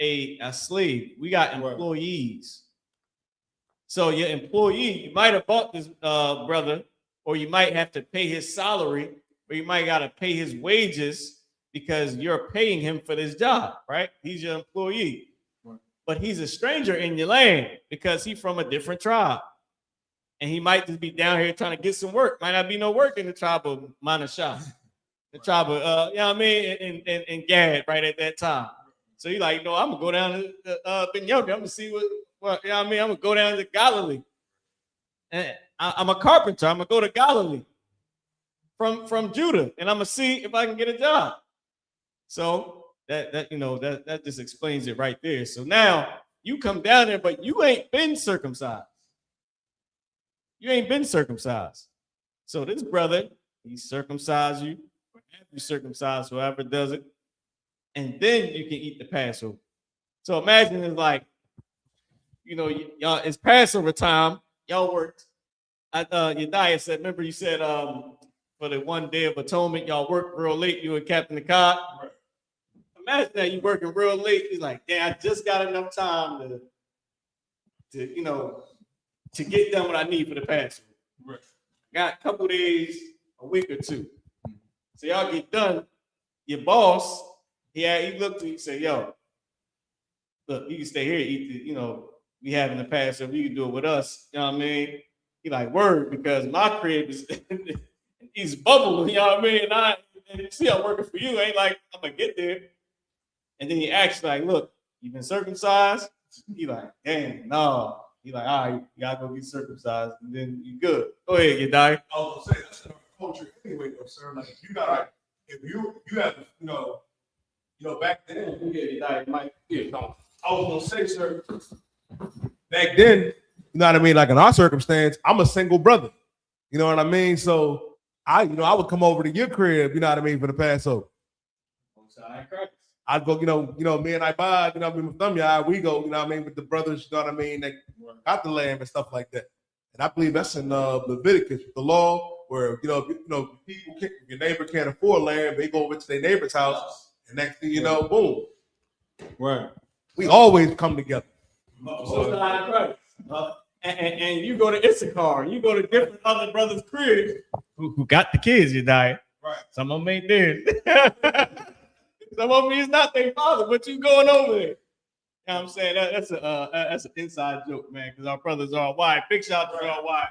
Speaker 4: a slave. We got employees. So your employee, you might have bought this brother, or you might have to pay his salary, or you might got to pay his wages because you're paying him for this job, right? He's your employee. Right. But he's a stranger in your land because he's from a different tribe. And he might just be down here trying to get some work. Might not be no work in the tribe of Manashah. The tribe of, in Gad right at that time. So you're like, I'm going to go down to Ben-Yoga. I'm going to see what, I'm going to go down to Galilee. And I'm a carpenter. I'm going to go to Galilee from Judah. And I'm going to see if I can get a job. So that just explains it right there. So now you come down there, but you ain't been circumcised. You ain't been circumcised. So this brother, he circumcised you. You circumcise whoever does it, and then you can eat the Passover. So imagine it's like, y'all, it's Passover time. Y'all worked. Yediah said, remember you said for the one day of atonement, y'all worked real late. You and Captain the Cod. Right. Imagine that you working real late. He's like, damn, I just got enough time to get done what I need for the Passover. Right. Got a couple days, a week or two. So y'all get done, your boss, he looked at me and said, yo, look, you can stay here, eat the, we having the Passover, you can do it with us. You know what I mean? He like, word, because my crib is he's bubble, you know what I mean? And you see I'm working for you, ain't like I'm gonna get there. And then he actually like, look, you been circumcised? He like, damn, no. He like, all right, you gotta go get circumcised, and then you good. Go ahead, you die.
Speaker 6: I was gonna say that's in our culture anyway, though, sir. Like if you got, if you have, back then.
Speaker 4: Yeah, you die, Mike.
Speaker 6: Yeah, no. I was gonna say, sir, back then, you know what I mean? Like in our circumstance, I'm a single brother. You know what I mean? So I would come over to your crib, you know what I mean, for the Passover. I'd go, me and I, with them, we go, with the brothers, you know what I mean, that got the lamb and stuff like that. And I believe that's in Leviticus, the law, where people if your neighbor can't afford lamb, they go over to their neighbor's house, and next thing you know, boom.
Speaker 3: Right.
Speaker 6: We always come together.
Speaker 4: And you go to Issachar, you go to different other brothers' cribs who got the kids, you die.
Speaker 6: Right.
Speaker 4: Some of them ain't theirs. Some of them is not their father, but you going over there. You know what I'm saying? That's an inside joke, man, because our brothers are white. Big shout to our white.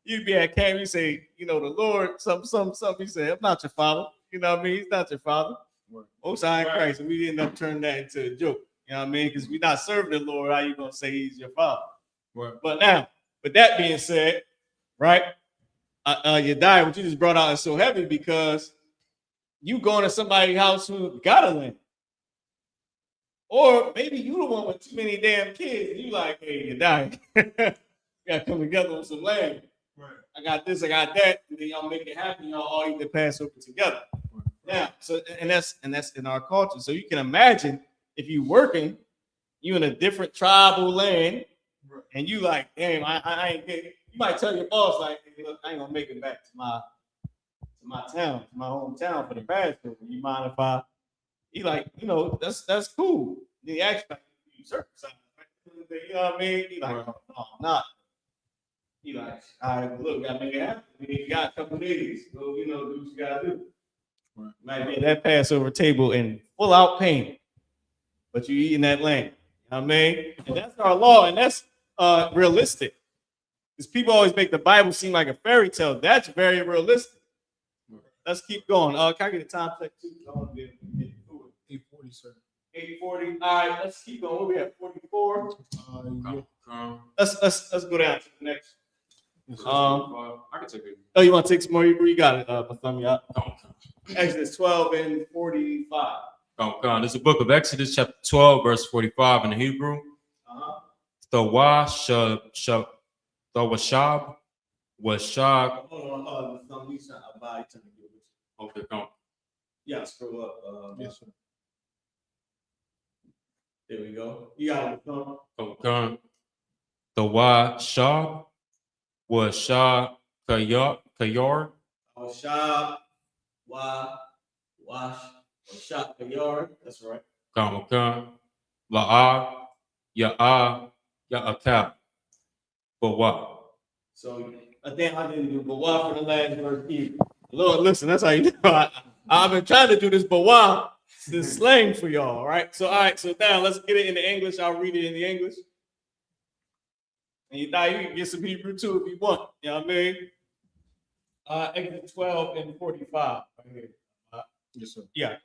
Speaker 4: You'd be at camp, you say, the Lord, something. He said, I'm not your father. You know what I mean? He's not your father. Most High in Christ. And we end up turning that into a joke. You know what I mean? Because we're not serving the Lord. How you going to say he's your father?
Speaker 3: Right.
Speaker 4: But now, with that being said, right, you die. What you just brought out is so heavy because you going to somebody's house who got a lamb. Or maybe you the one with too many damn kids. And you like, hey, you die. You got to come together with some lamb.
Speaker 6: Right.
Speaker 4: I got this, I got that. And then y'all make it happen. Y'all all eat the Passover together.
Speaker 6: Right.
Speaker 4: Now, so and that's in our culture. So you can imagine if you working, you in a different tribal land,
Speaker 6: right.
Speaker 4: And you like, damn, I ain't getting. You might tell your boss like, hey, look, I ain't gonna make it back to my town, to my hometown for the Passover. You mind if I? He like, that's cool. Then he acts like you circumcised. Right? You know what I mean? He like, no, I'm not. He like, all right, look, gotta make it happen. You got a couple days, so do what you gotta do.
Speaker 3: Right.
Speaker 4: Might be at that Passover table in full out pain, but you eating that lamb. You know what I mean? And that's our law, and that's realistic. Because people always make the Bible seem like a fairy tale. That's very realistic. Let's keep going. Can I get a time check too?
Speaker 3: 840, sir.
Speaker 4: 840. All right, let's keep going. What we at? 44.
Speaker 3: Yeah.
Speaker 4: Let's go down to the next.
Speaker 5: I can take it.
Speaker 4: Oh, you want to take some more? You got it. Bartholomew. Exodus 12 and 45.
Speaker 5: There's a book of Exodus, chapter 12, verse 45 in the Hebrew. The washab.
Speaker 4: Hold on.
Speaker 5: Okay, come.
Speaker 4: Yeah, scroll up.
Speaker 3: Yes, sir.
Speaker 4: There we go. You got it.
Speaker 5: Okay. The washab was kayar.
Speaker 4: Shab, wash, shop the yard. That's right.
Speaker 5: Okay. La'a, ya'akab. But what?
Speaker 4: So I think I didn't do Bawa for the last verse either. Lord, listen, that's how you do it. I've been trying to do this Bawa, this slang for y'all, right? So all right, so now let's get it in the English. I'll read it in the English. And you can get some Hebrew too if you want. You know what I mean? Exodus 12 and 45. Right here.
Speaker 3: Yes, sir.
Speaker 4: Yeah.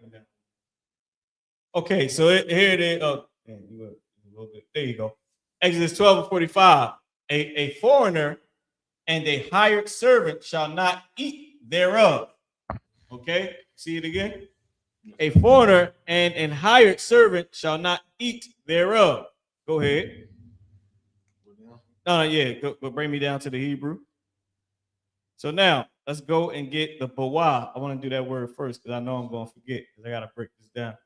Speaker 4: Okay, so here it is. Oh, man, you were a little bit. There you go. Exodus 12 and 45. A foreigner and a hired servant shall not eat thereof. Okay, see it again. A foreigner and an hired servant shall not eat thereof. Go ahead. Go bring me down to the Hebrew. So now let's go and get the bawa. I want to do that word first because I know I'm going to forget because I got to break this down.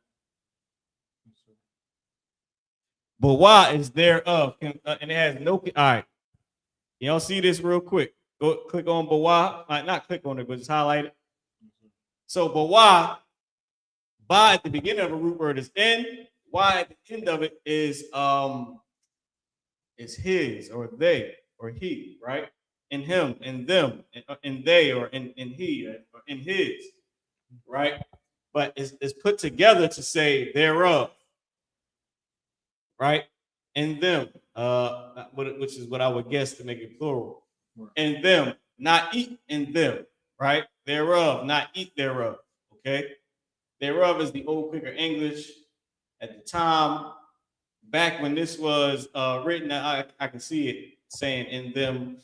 Speaker 4: Bawa is thereof, and it has no. All right, y'all see this real quick. Go click on bawa. Not click on it, but just highlight it. So bawa, ba at the beginning of a root word is in. Y at the end of it is his or they or he, right? In him, in them, in they, or in he, or in his, right? but it's put together to say thereof, right? In them, which is what I would guess to make it plural.
Speaker 3: Right.
Speaker 4: In them, not eat in them, right? Thereof, not eat thereof. Okay. Thereof is the old Quaker English. At the time, back when this was written, I can see it saying in them,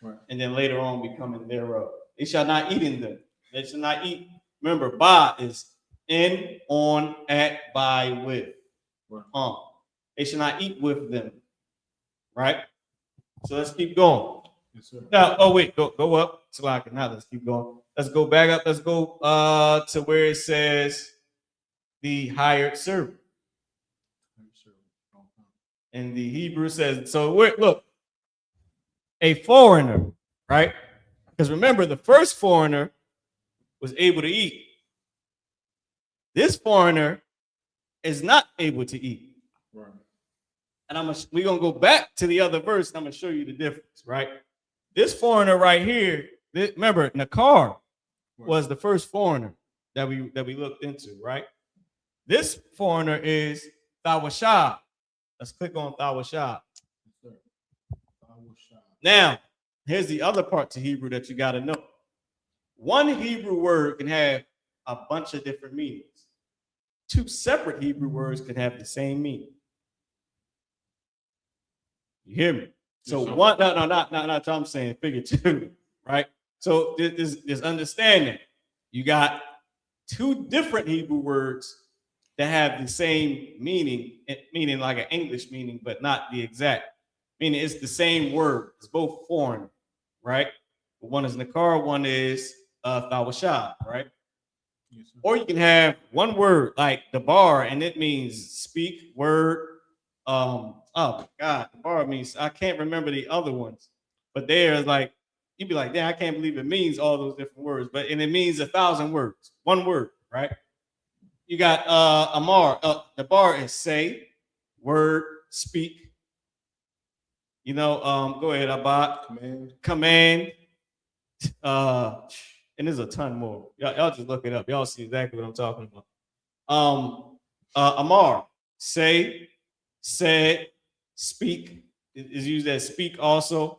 Speaker 3: Right.
Speaker 4: and then later on becoming thereof. They shall not eat in them. They shall not eat. Remember, ba is in, on, at, by, with.
Speaker 3: Right.
Speaker 4: They shall not eat with them. Right? So let's keep going.
Speaker 3: Yes, sir.
Speaker 4: Now, oh wait, go up. So I can now let's keep going. Let's go back up. Let's go to where it says the hired servant. And the Hebrew says, so look, a foreigner, right? Because remember, the first foreigner was able to eat. This foreigner is not able to eat.
Speaker 3: Right.
Speaker 4: And we're going to go back to the other verse, and I'm going to show you the difference, right? This foreigner right here, remember, Nakar was the first foreigner that we looked into, right? This foreigner is Thawashab. Let's click on Thawashab. Now, here's the other part to Hebrew that you got to know. One Hebrew word can have a bunch of different meanings. Two separate Hebrew words can have the same meaning. You hear me? So one, not I'm saying figure two, right? So there's understanding. You got two different Hebrew words that have the same meaning like an English meaning, but not the exact. Meaning it's the same word. It's both foreign, right? One is Nakar, one is Thawashab, right? Yes, or you can have one word like the bar, and it means speak, word. Oh my God, the bar means I can't remember the other ones, but there's like you'd be like, yeah, I can't believe it means all those different words, but and it means 1,000 words, one word, right? You got Amar. The bar is say, word, speak. You know, go ahead, Abad. Command. And there's a ton more. Y'all just look it up. Y'all see exactly what I'm talking about. Amar, say, said, speak is used as speak also.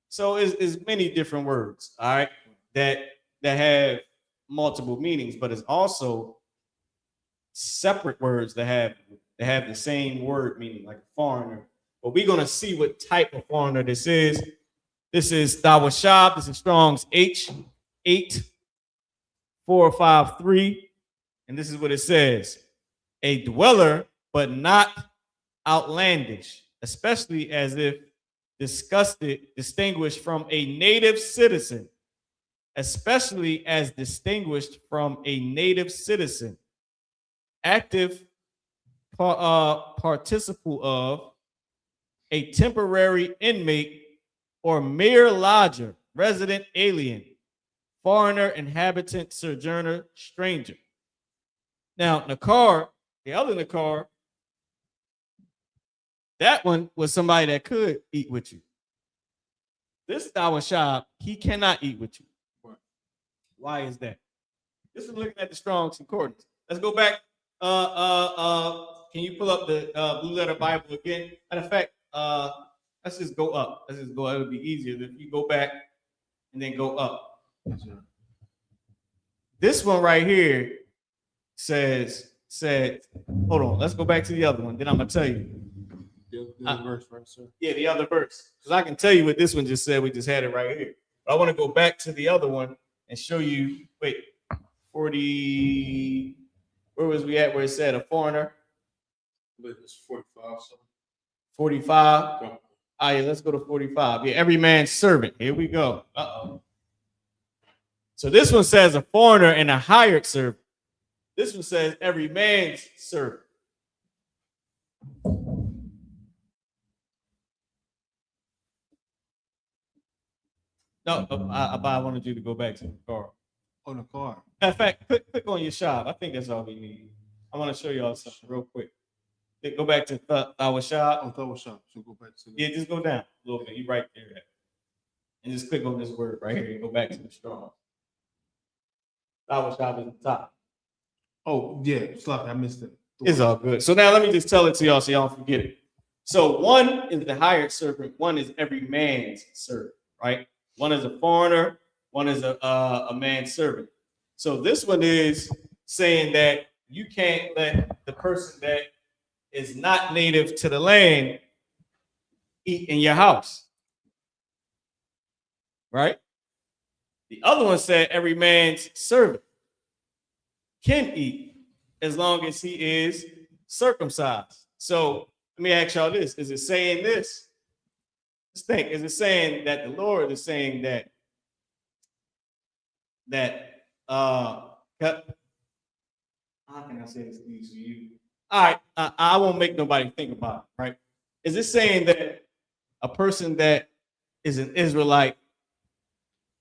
Speaker 4: So it's many different words, all right, that have multiple meanings, but it's also separate words that have the same word meaning, like a foreigner. But we're gonna see what type of foreigner this is. This is Thawashab. This is Strong's H8453, and this is what it says: a dweller, but not outlandish, especially as if distinguished from a native citizen, especially as distinguished from a native citizen. Active participle of a temporary inmate or mere lodger, resident alien, foreigner, inhabitant, sojourner, stranger. Now, Nakar, the other Nakar, that one was somebody that could eat with you. This Thawashab, he cannot eat with you. Why is that? This is looking at the Strong's Concordance. Let's go back. Can you pull up the Blue Letter Bible again? Matter of fact, let's just go up. Let's just go. It would be easier if you go back and then go up. This one right here said, hold on. Let's go back to the other one. Then I'm gonna tell you.
Speaker 3: The other verse, right, sir? Yeah,
Speaker 4: the other verse. Because I can tell you what this one just said. We just had it right here. But I want to go back to the other one and show you. Wait, 40. Where was we at? Where it said a foreigner?
Speaker 5: It's 45.
Speaker 4: 45. All right, let's go to 45. Yeah, every man's servant. Here we go. So this one says a foreigner and a hired servant. This one says every man's servant. No, I wanted you to go back to the car.
Speaker 3: On the car.
Speaker 4: In fact, click on your shop. I think that's all we need. I want to show y'all something real quick. Go back to our shop.
Speaker 3: Oh, Thawashab. So go back to
Speaker 4: yeah, just go down a little bit. You right there. And just click on this word right here and go back to the strong. Our shop is the top.
Speaker 3: Oh, yeah, Sloppy, I missed it.
Speaker 4: It's all good. So now let me just tell it to y'all so y'all don't forget it. So one is the hired servant, one is every man's servant, right? One is a foreigner, one is a man's servant. So this one is saying that you can't let the person that is not native to the land eat in your house, right? The other one said every man's servant can eat as long as he is circumcised. So let me ask y'all this. Is it saying this? Let's think. Is it saying that the Lord is saying that how can I say this to you? All right, I won't make nobody think about it, right? Is it saying that a person that is an Israelite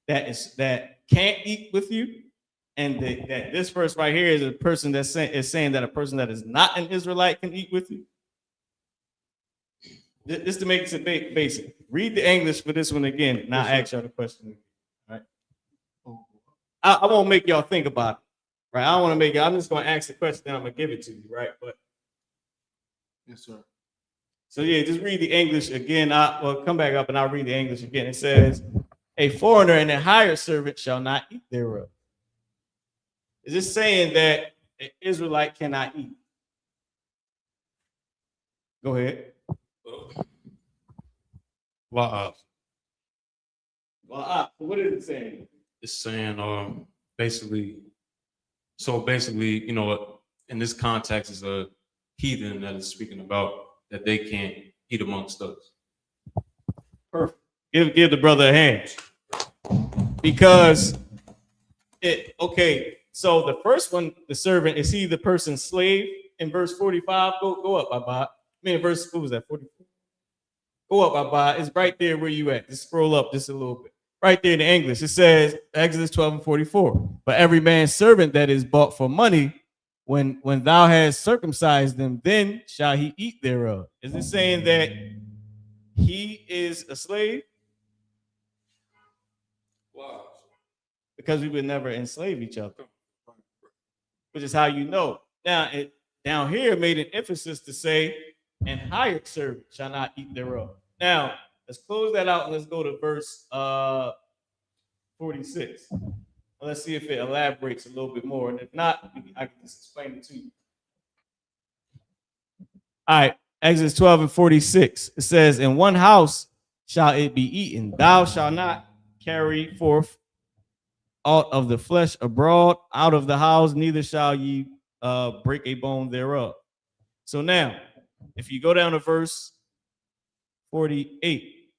Speaker 4: that can't eat with you, and that this verse right here is a person that's saying that a person that is not an Israelite can eat with you? Just to make it basic, read the English for this one again, and I'll ask y'all the question. All right. I won't make y'all think about it, right? I don't want to make it. I'm just going to ask the question, then I'm going to give it to you, right? But
Speaker 3: yes, sir.
Speaker 4: So yeah, just read the English again. Well, come back up and I'll read the English again. It says, "A foreigner and a hired servant shall not eat thereof." Is this saying that an Israelite cannot eat? Go ahead.
Speaker 5: Well,
Speaker 4: What is it saying?
Speaker 5: it's saying basically, you know, in this context is a heathen that is speaking about that they can't eat amongst us.
Speaker 4: Perfect. Give the brother a hand. Because so the first one, the servant, is he the person's slave in verse 45? Go up, Abba. Verse, what was that, 44? Go up, Abba. It's right there where you at. Just scroll up just a little bit. Right there in the English, it says, Exodus 12:44. "But every man's servant that is bought for money, when thou hast circumcised them, then shall he eat thereof." Is it saying that he is a slave?
Speaker 5: Wow.
Speaker 4: Because we would never enslave each other, which is how you know. Now, down here made an emphasis to say, "And hired servant shall not eat thereof." Now, let's close that out and let's go to verse 46. Let's see if it elaborates a little bit more. And if not, I can just explain it to you. All right, Exodus 12:46. It says, "In one house shall it be eaten. Thou shalt not carry forth aught of the flesh abroad out of the house, neither shall ye break a bone thereof." So now, if you go down to verse 48,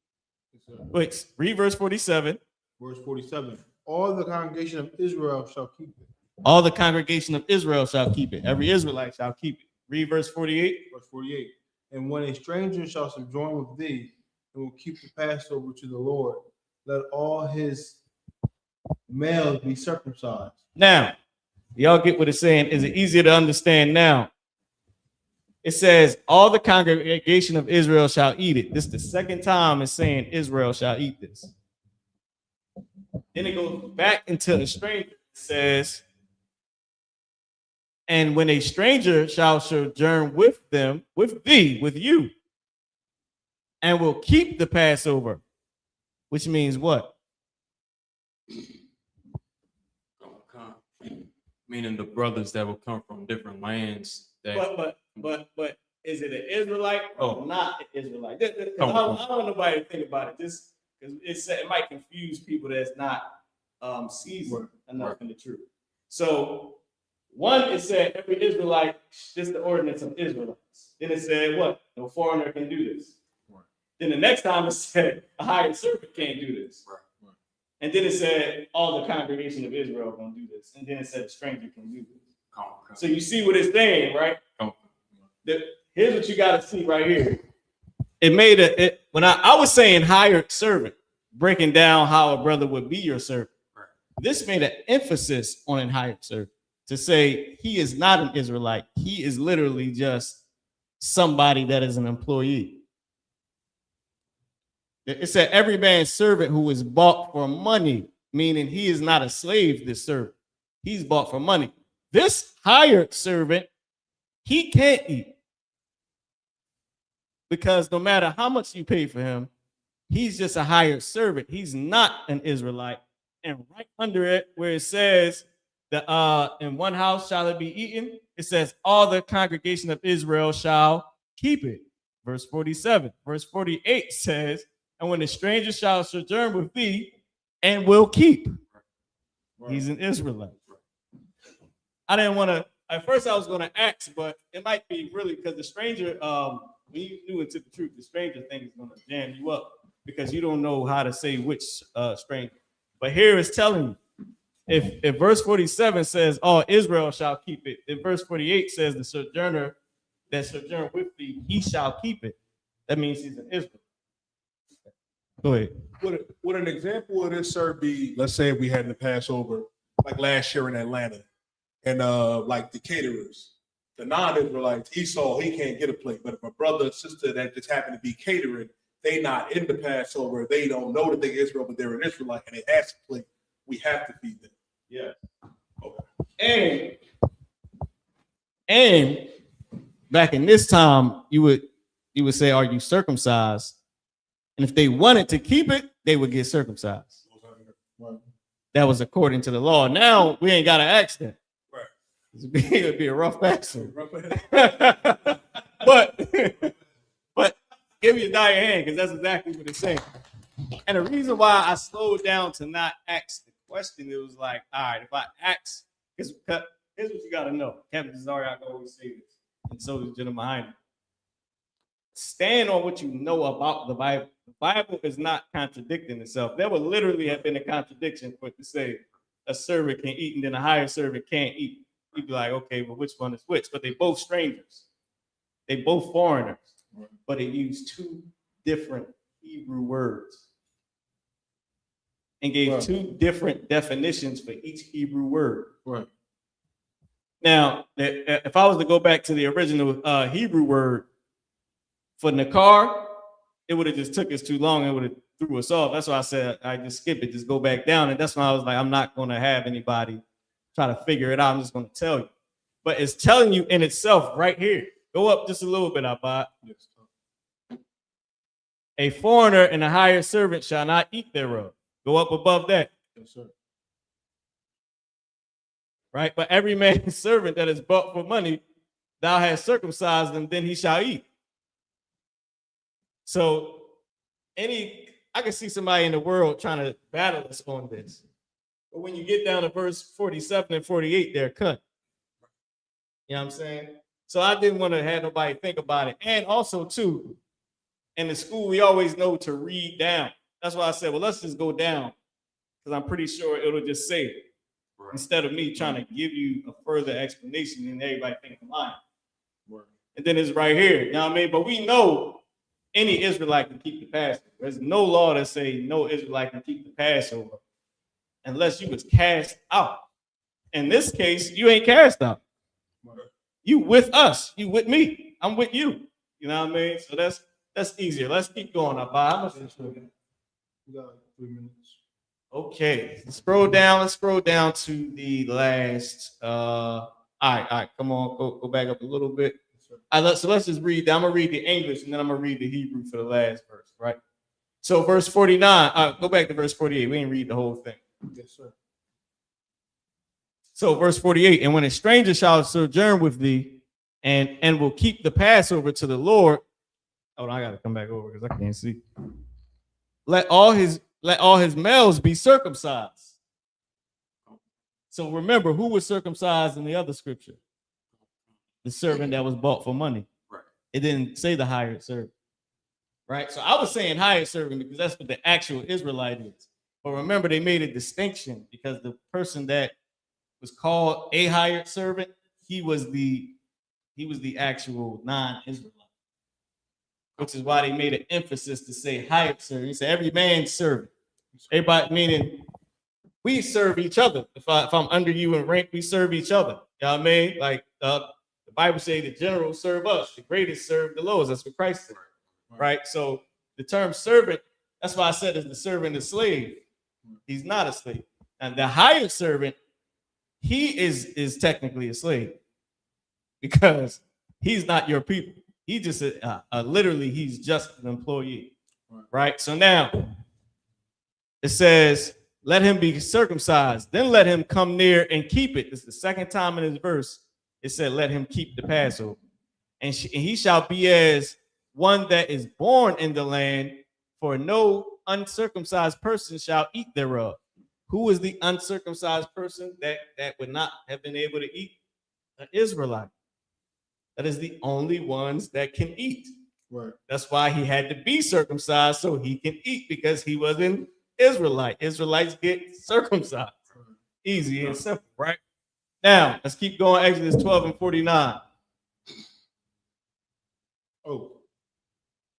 Speaker 4: wait, read verse 47.
Speaker 3: Verse 47. "All the congregation of Israel shall keep it."
Speaker 4: All the congregation of Israel shall keep it. Every Israelite shall keep it. Read verse 48.
Speaker 3: Verse 48. "And when a stranger shall sojourn with thee, and will keep the Passover to the Lord, let all his males be circumcised."
Speaker 4: Now, y'all get what it's saying? Is it easier to understand now? It says, "All the congregation of Israel shall eat it." This is the second time it's saying Israel shall eat this. Then it goes back into a stranger. It says, "And when a stranger shall sojourn with them, with thee, with you, and will keep the Passover," which means what?
Speaker 5: Meaning the brothers that will come from different lands. That
Speaker 4: But is it an Israelite or not an Israelite? I don't want nobody to think about it. Just because it might confuse people that's not seasoned enough in the truth. So one, it said every Israelite, this is the ordinance of Israelites. Then it said what? No foreigner can do this. Right. Then the next time it said a hired servant can't do this. Right. And then it said all the congregation of Israel gonna do this. And then it said a stranger can do this. So you see what it's saying, right? Here's what you got to see right here. It made when I was saying hired servant, breaking down how a brother would be your servant. Right. This made an emphasis on a hired servant to say he is not an Israelite. He is literally just somebody that is an employee. It said every man's servant who is bought for money, meaning he is not a slave, this servant. He's bought for money. This hired servant, he can't eat. Because no matter how much you pay for him, he's just a hired servant. He's not an Israelite. And right under it, where it says that in one house shall it be eaten, it says all the congregation of Israel shall keep it. Verse 47. Verse 48 says, and when the stranger shall sojourn with thee and will keep. He's an Israelite. I didn't want to, at first I was going to ask, but it might be really because the stranger, when you knew into the truth, the stranger thing is going to jam you up because you don't know how to say which stranger. But here it's telling you, if verse 47 says, all Israel shall keep it, then verse 48 says the sojourner that sojourn with thee, he shall keep it. That means he's an Israel. Go ahead.
Speaker 6: Would an example of this, sir, be, let's say if we had the Passover, like last year in Atlanta, and like the caterers, the non-Israelites, Esau, he can't get a plate. But if a brother or sister that just happen to be catering, they not in the Passover, they don't know that they're Israel, but they're an Israelite, and they ask a plate, we have to feed them.
Speaker 4: Yeah. Okay. And back in this time, you would say, are you circumcised? And if they wanted to keep it, they would get circumcised. That was according to the law. Now we ain't got to ask that. It would be a rough action. but give you a dire hand because that's exactly what it's saying. And the reason why I slowed down to not ask the question, it was like, all right, if I ask, here's what you got to know. Captain Cesare, I can always say this, and so does Jenna behind me. Stand on what you know about the Bible. The Bible is not contradicting itself. There would literally have been a contradiction for it to say a servant can eat and then a hired servant can't eat. You'd be like, okay, well, which one is which? But they both strangers. They both foreigners. But they use two different Hebrew words and gave two different definitions for each Hebrew word.
Speaker 3: Right.
Speaker 4: Now, if I was to go back to the original Hebrew word for Nakar, it would have just took us too long. It would have threw us off. That's why I said I just skip it, just go back down. And that's why I was like, I'm not going to have anybody try to figure it out. I'm just going to tell you. But it's telling you in itself right here. Go up just a little bit, Abad. A foreigner and a hired servant shall not eat thereof. Go up above that.
Speaker 3: Yes, sir.
Speaker 4: Right? But every man's servant that is bought for money, thou hast circumcised him, then he shall eat. So I can see somebody in the world trying to battle us on this. But when you get down to verse 47 and 48, they're cut. You know what I'm saying? So I didn't want to have nobody think about it. And also, too, in the school, we always know to read down. That's why I said, well, let's just go down. Because I'm pretty sure it'll just say it. Right. Instead of me trying to give you a further explanation and everybody think of mine. Right. And then it's right here. You know what I mean? But we know any Israelite can keep the Passover. There's no law that say no Israelite can keep the Passover unless you was cast out. In this case, you ain't cast out. You with us. You with me. I'm with you. You know what I mean? So that's easier. Let's keep going. How much is it?
Speaker 3: We got like 3 minutes.
Speaker 4: Okay. Let's scroll down. Let's scroll down to the last. All right. Come on. Go back up a little bit. So let's just read. I'm gonna read the English and then I'm gonna read the Hebrew for the last verse, right? So verse 49. Go back to verse 48. We ain't read the whole thing.
Speaker 3: Yes, sir.
Speaker 4: So verse 48. And when a stranger shall sojourn with thee, and will keep the Passover to the Lord. Oh, I gotta come back over because I can't see. Let all his males be circumcised. So remember, who was circumcised in the other scripture? The servant that was bought for money. Right. It didn't say the hired servant. Right. So I was saying hired servant because that's what the actual Israelite is. But remember, they made a distinction because the person that was called a hired servant, he was the actual non-Israelite. Which is why they made an emphasis to say hired servant. He said every man's servant. Everybody, meaning we serve each other. If I'm under you in rank, we serve each other. You know what I mean? Like the Bible says the generals serve us, the greatest serve the lowest. That's what Christ said. Right? So the term servant, that's why I said is the servant is slave. He's not a slave. And the hired servant, he is technically a slave because he's not your people. He just literally he's just an employee, right? So now it says, "Let him be circumcised, then let him come near and keep it." This is the second time in this verse it said, "Let him keep the Passover, and he shall be as one that is born in the land, for no uncircumcised person shall eat thereof." Who is the uncircumcised person that would not have been able to eat? An Israelite. That is the only ones that can eat.
Speaker 3: Right.
Speaker 4: That's why he had to be circumcised so he can eat, because he was an Israelite. Israelites get circumcised. Easy and simple, right? Now, let's keep going. Exodus 12 and 49.
Speaker 3: Oh,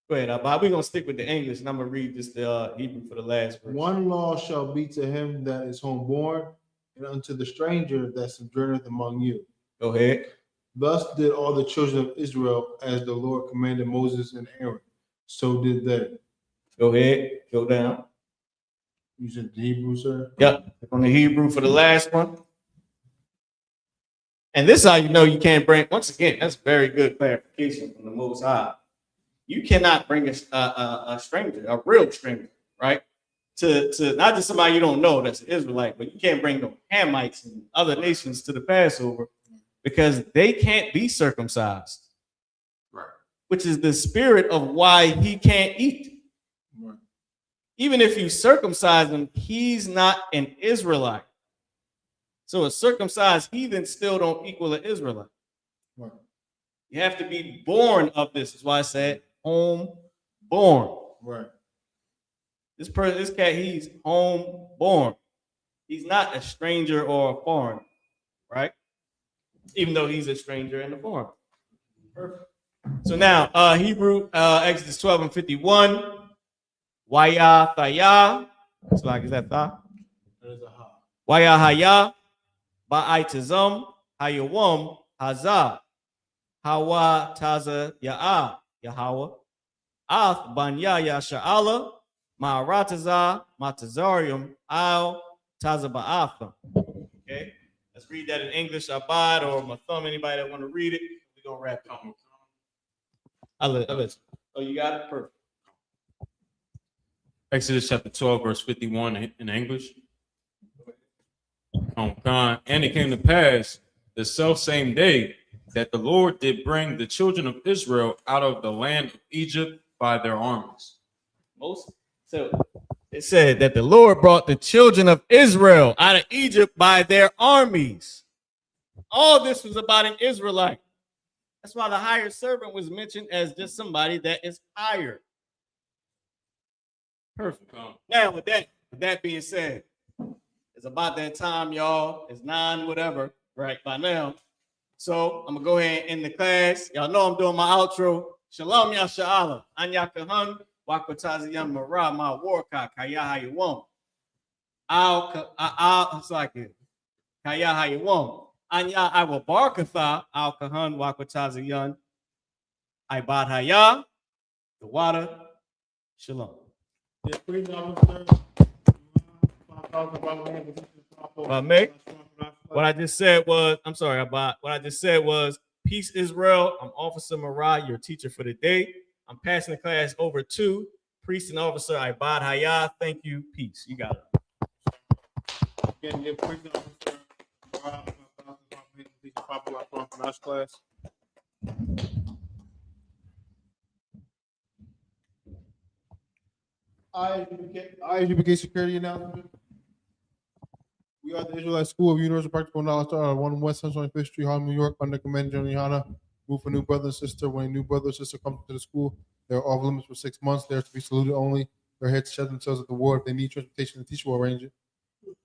Speaker 4: Go ahead, Abba. We're going to stick with the English, and I'm going to read just the Hebrew for the last verse.
Speaker 3: one law shall be to him that is homeborn, and unto the stranger that sojourneth among you.
Speaker 4: Go ahead.
Speaker 3: Thus did all the children of Israel, as the Lord commanded Moses and Aaron. So did they.
Speaker 4: Go ahead. Go down.
Speaker 3: You said the Hebrew, sir?
Speaker 4: Yep. On the Hebrew for the last one. And this is how you know you can't bring, once again, that's very good clarification from the Most High. You cannot bring a stranger, a real stranger, right? To not just somebody you don't know that's an Israelite, but you can't bring the Hamites and other nations to the Passover because they can't be circumcised.
Speaker 5: Right.
Speaker 4: Which is the spirit of why he can't eat.
Speaker 3: Right.
Speaker 4: Even if you circumcise him, he's not an Israelite. So a circumcised heathen still don't equal an Israelite.
Speaker 3: Right.
Speaker 4: You have to be born of this. That's why I said home born.
Speaker 3: Right.
Speaker 4: This cat, he's home born. He's not a stranger or a foreigner, right? Even though he's a stranger and a foreigner. Perfect. So now, Hebrew, Exodus 12 and 51. YAHANNA. It's like, is that tha?
Speaker 3: That is a ha.
Speaker 4: YAHANNA. Ba'itazam. Hayawam. Hazah. Hawa Taza Ya'a Yahweh Ath Banya Yasha'ala Ma'arataza Matazarium Al Taza Ba'atham. Okay, let's read that in English. Abad or my thumb, anybody that want to read it, we're gonna wrap it up. I'll listen. Oh, you got it? Perfect.
Speaker 5: Exodus chapter 12, verse 51 in English. And it came to pass the self same day that the Lord did bring the children of Israel out of the land of Egypt by their armies.
Speaker 4: So it said that the Lord brought the children of Israel out of Egypt by their armies. All this was about an Israelite. That's why the hired servant was mentioned as just somebody that is hired. Perfect. Now, with that being said, it's about that time, y'all. It's 9 whatever, right, by now. So I'm gonna go ahead and end the class. Y'all know I'm doing my outro. Shalom, YAHANNA. Anya Kahan, Wakwataziyan Mara, Ma Warka, Kaya Hayawam. It's like it. Kaya Hayawam. Anya Iwa Barkatha, Al Kahan, Wakwataziyan. Ibad Haya, the water. Shalom.
Speaker 3: Yeah, please, officer.
Speaker 4: What I just said was, I'm sorry, Abba. What I just said was, peace, Israel. I'm Officer Marah, your teacher for the day. I'm passing the class over to Priest and Officer Ibad Haya. Thank you. Peace. You got it.
Speaker 3: Again, give please, officer. Class. I.S.U.P.K security announcement. We are the Israelite School of Universal Practical Knowledge, 1 West 125th Street, Harlem, New York, under Command General YAHANNA. Move for new brother and sister. When a new brother or sister comes to the school, they are off limits for 6 months. They are to be saluted only. They're here to show themselves at the ward. If they need transportation, the teacher will arrange it.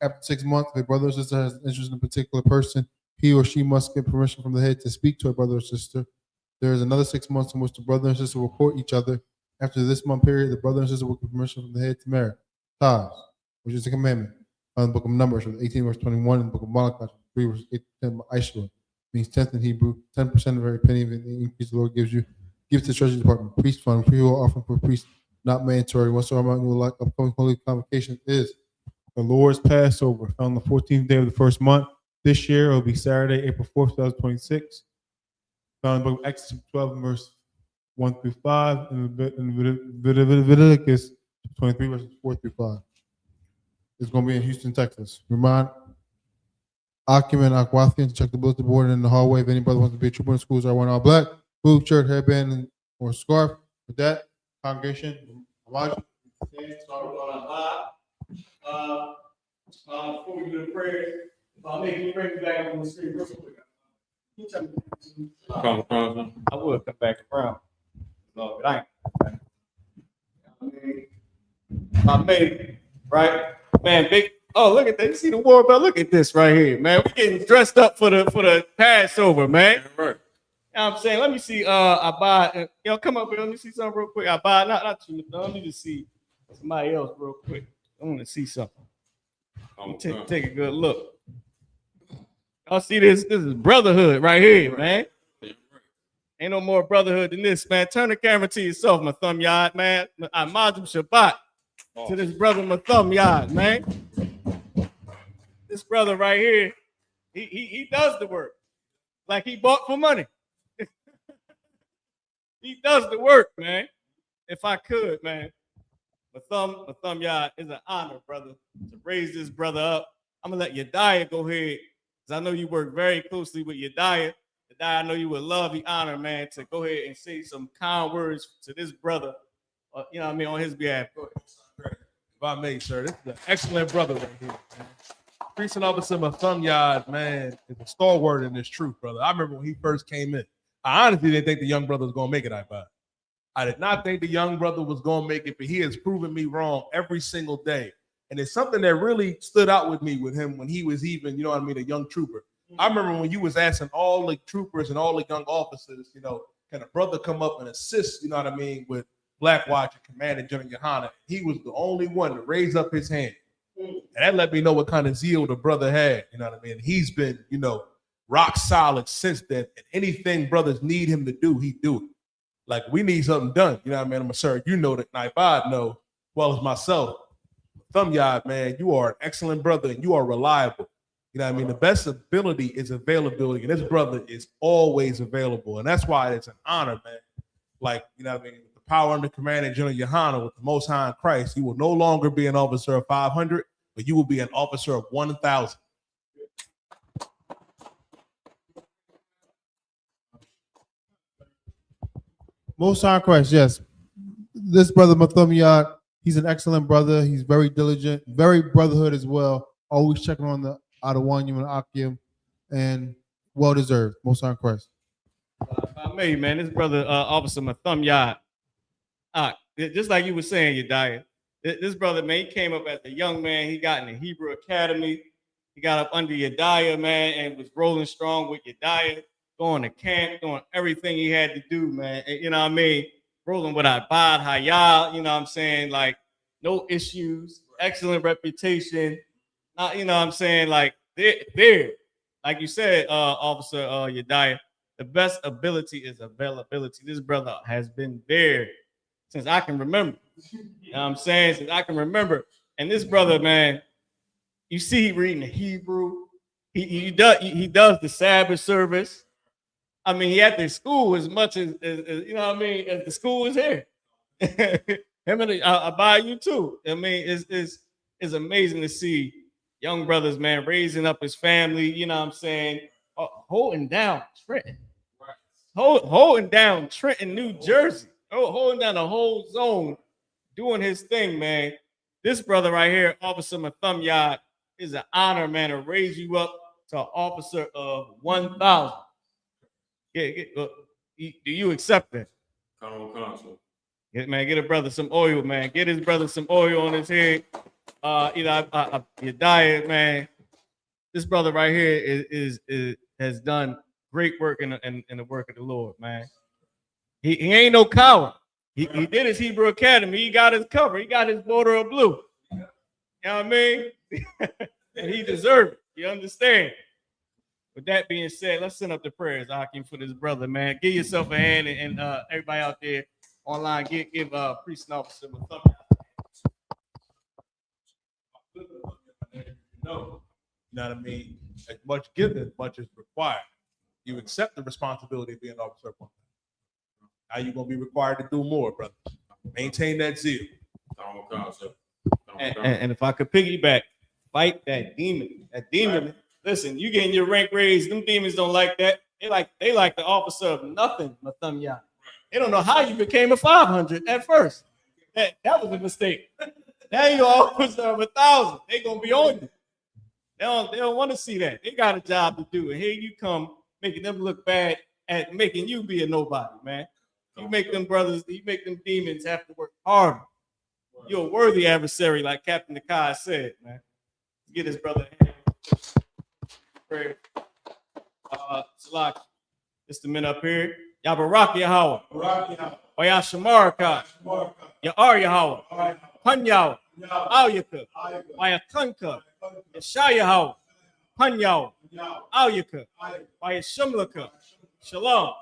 Speaker 3: After 6 months, if a brother or sister has an interest in a particular person, he or she must get permission from the head to speak to a brother or sister. There is another 6 months in which the brother and sister will court each other. After this month period, the brother and sister will get permission from the head to marry. Tithes, which is a commandment. On the book of Numbers, 18 verse 21, and the book of Malachi, 3 verse 8 to 10, I.S.U.P.K means 10th in Hebrew, 10% of every penny of the increase the Lord gives you. Give to the Treasury Department. Priest fund, free will offering for priests, not mandatory. Whatsoever amount you will like, upcoming holy convocation is the Lord's Passover, on the 14th day of the first month. This year it will be Saturday, April 4th, 2026. Found in the book of Exodus 12, verse 1 through 5, and Leviticus 23, verses 4 through 5. It's going to be in Houston, Texas. Remind Akim and Akwathian to check the bulletin board in the hallway if any brother wants to be a trooper in schools or wearing all black, boot, shirt, headband, or scarf. With that, congregation, Elijah.
Speaker 4: Before we do the prayer, if I make you bring me back on the screen real quick. I would come back around. No, but I made it, right? Man, big. Oh, look at that. You see the war belt? Look at this right here, man. We're getting dressed up for the Passover, man. Right. You know what I'm saying? Let me see. I buy. Come up here. Let me see something real quick. I buy. Not you. Let me just see somebody else real quick. I want to see something. Take a good look. Y'all see this? This is brotherhood right here, man. Ain't no more brotherhood than this, man. Turn the camera to yourself, my thumb yard, man. I Majum Shabbat to this brother, my thumb yard, man. This brother right here, he does the work like he bought for money. He does the work, man. If I could, man. My thumb yard is an honor, brother, to raise this brother up. I'm gonna let Yediah go ahead, because I know you work very closely with Yediah. Yediah, I know you would love the honor, man, to go ahead and say some kind words to this brother, you know what I mean, on his behalf. Go ahead.
Speaker 6: If I may, sir, this is an excellent brother right here, man. Precinct Officer Mathunyad, man, is a stalwart in this truth, brother. I remember when he first came in. I honestly didn't think the young brother was gonna make it, I did not think the young brother was going to make it, but he has proven me wrong every single day. And it's something that really stood out with me with him when he was even, you know what I mean, a young trooper. I remember when you was asking all the troopers and all the young officers, you know, can a brother come up and assist, you know what I mean, with Black Watch and Commander General YAHANNA. He was the only one to raise up his hand. And that let me know what kind of zeal the brother had, you know what I mean? He's been, you know, rock solid since then. And anything brothers need him to do, he do it. Like, we need something done. You know what I mean? I'm a sir. You know that Naibad know, well as myself. Thumyad, man, you are an excellent brother and you are reliable. You know what I mean? The best ability is availability. And this brother is always available. And that's why it's an honor, man. Like, you know what I mean? With the power under command of General YAHANNA, with the Most High in Christ, you will no longer be an officer of 500, but you will be an officer of 1,000.
Speaker 3: Most High in Christ, yes. This brother Mathumiyad, he's an excellent brother. He's very diligent, very brotherhood as well. Always checking on the Adawanyim and Akim, and well deserved. Most High in Christ.
Speaker 4: Me, man, this brother Officer Mathumyad, just like you were saying, Yediah, this brother, man, he came up as a young man. He got in the Hebrew Academy. He got up under Yediah, man, and was rolling strong with Yediah. Going to camp, doing everything he had to do, man. You know what I mean? Rolling with Abad Hayal, you know what I'm saying? Like, no issues, excellent reputation. Not, you know what I'm saying? Like, they're like you said, Officer Yediah, the best ability is availability. This brother has been there since I can remember. You know what I'm saying? Since I can remember. And this brother, man, you see he reading the Hebrew. He does the Sabbath service. I mean, he at the school as much as you know what I mean, as the school is here. Him and I buy you too. I mean, it's amazing to see young brothers, man, raising up his family, you know what I'm saying, holding down Trenton. Holding down Trenton, New Jersey. Holding down the whole zone, doing his thing, man. This brother right here, Officer Mathumyad, is an honor, man, to raise you up to an officer of 1,000. Do you accept that? Yeah, man, get a brother some oil, man. Get his brother some oil on his head. Your diet, man. This brother right here has done great work in the work of the Lord, man. He ain't no coward. He did his Hebrew Academy. He got his cover. He got his border of blue. You know what I mean? And he deserved it. You understand? With that being said, let's send up the prayers, Akim, for this brother, man. Give yourself a hand, and everybody out there online, give Priest and Officer a thumbs up. No.
Speaker 6: You know what I mean? As much given, as much as required. You accept the responsibility of being an officer of one thing. Now you're gonna be required to do more, brother. Maintain that zeal.
Speaker 4: And if I could piggyback, fight that demon. That demon. Listen, you getting your rank raised. Them demons don't like that. They like the officer of nothing, Matham. They don't know how you became a 500 at first. That was a mistake. Now you're officer of 1,000. They gonna be on you. They don't want to see that. They got a job to do. And here you come making them look bad at making you be a nobody, man. You make them brothers, you make them demons have to work harder. You're a worthy adversary, like Captain Nakai said, man. Get his brother a hand. Pray. Salak, it's the men up here. Yabarak Yahweh. Wayashamaraka. Ya'ar Yahweh. Panyaw. Alyaka. Wayakanka. Yashayahaw. Panyaw. Alyaka. Wayashumlaka. Shalom.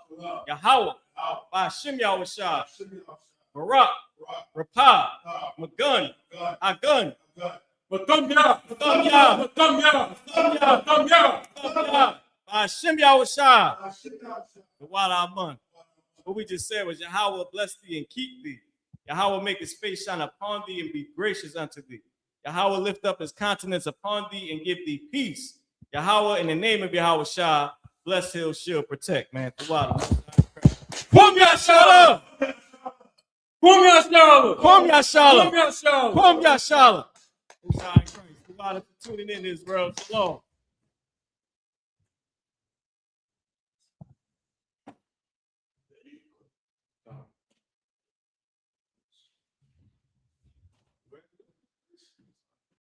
Speaker 4: Yahweh. Bashim Yahweh. Barak. Rapah. Magun. Agun. Bashim Yahweh. The Wada Amun. What we just said was Yahweh bless thee and keep thee. Yahweh make his face shine upon thee and be gracious unto thee. Yahweh lift up his countenance upon thee and give thee peace. Yahweh, in the name of Yahweh Shah, bless, heal, shield, protect, man. The Wada. Kum Yashala! Kum Yashala! Kum Yashala! Kum Yashala! The Wada for tuning in this world. Shalom.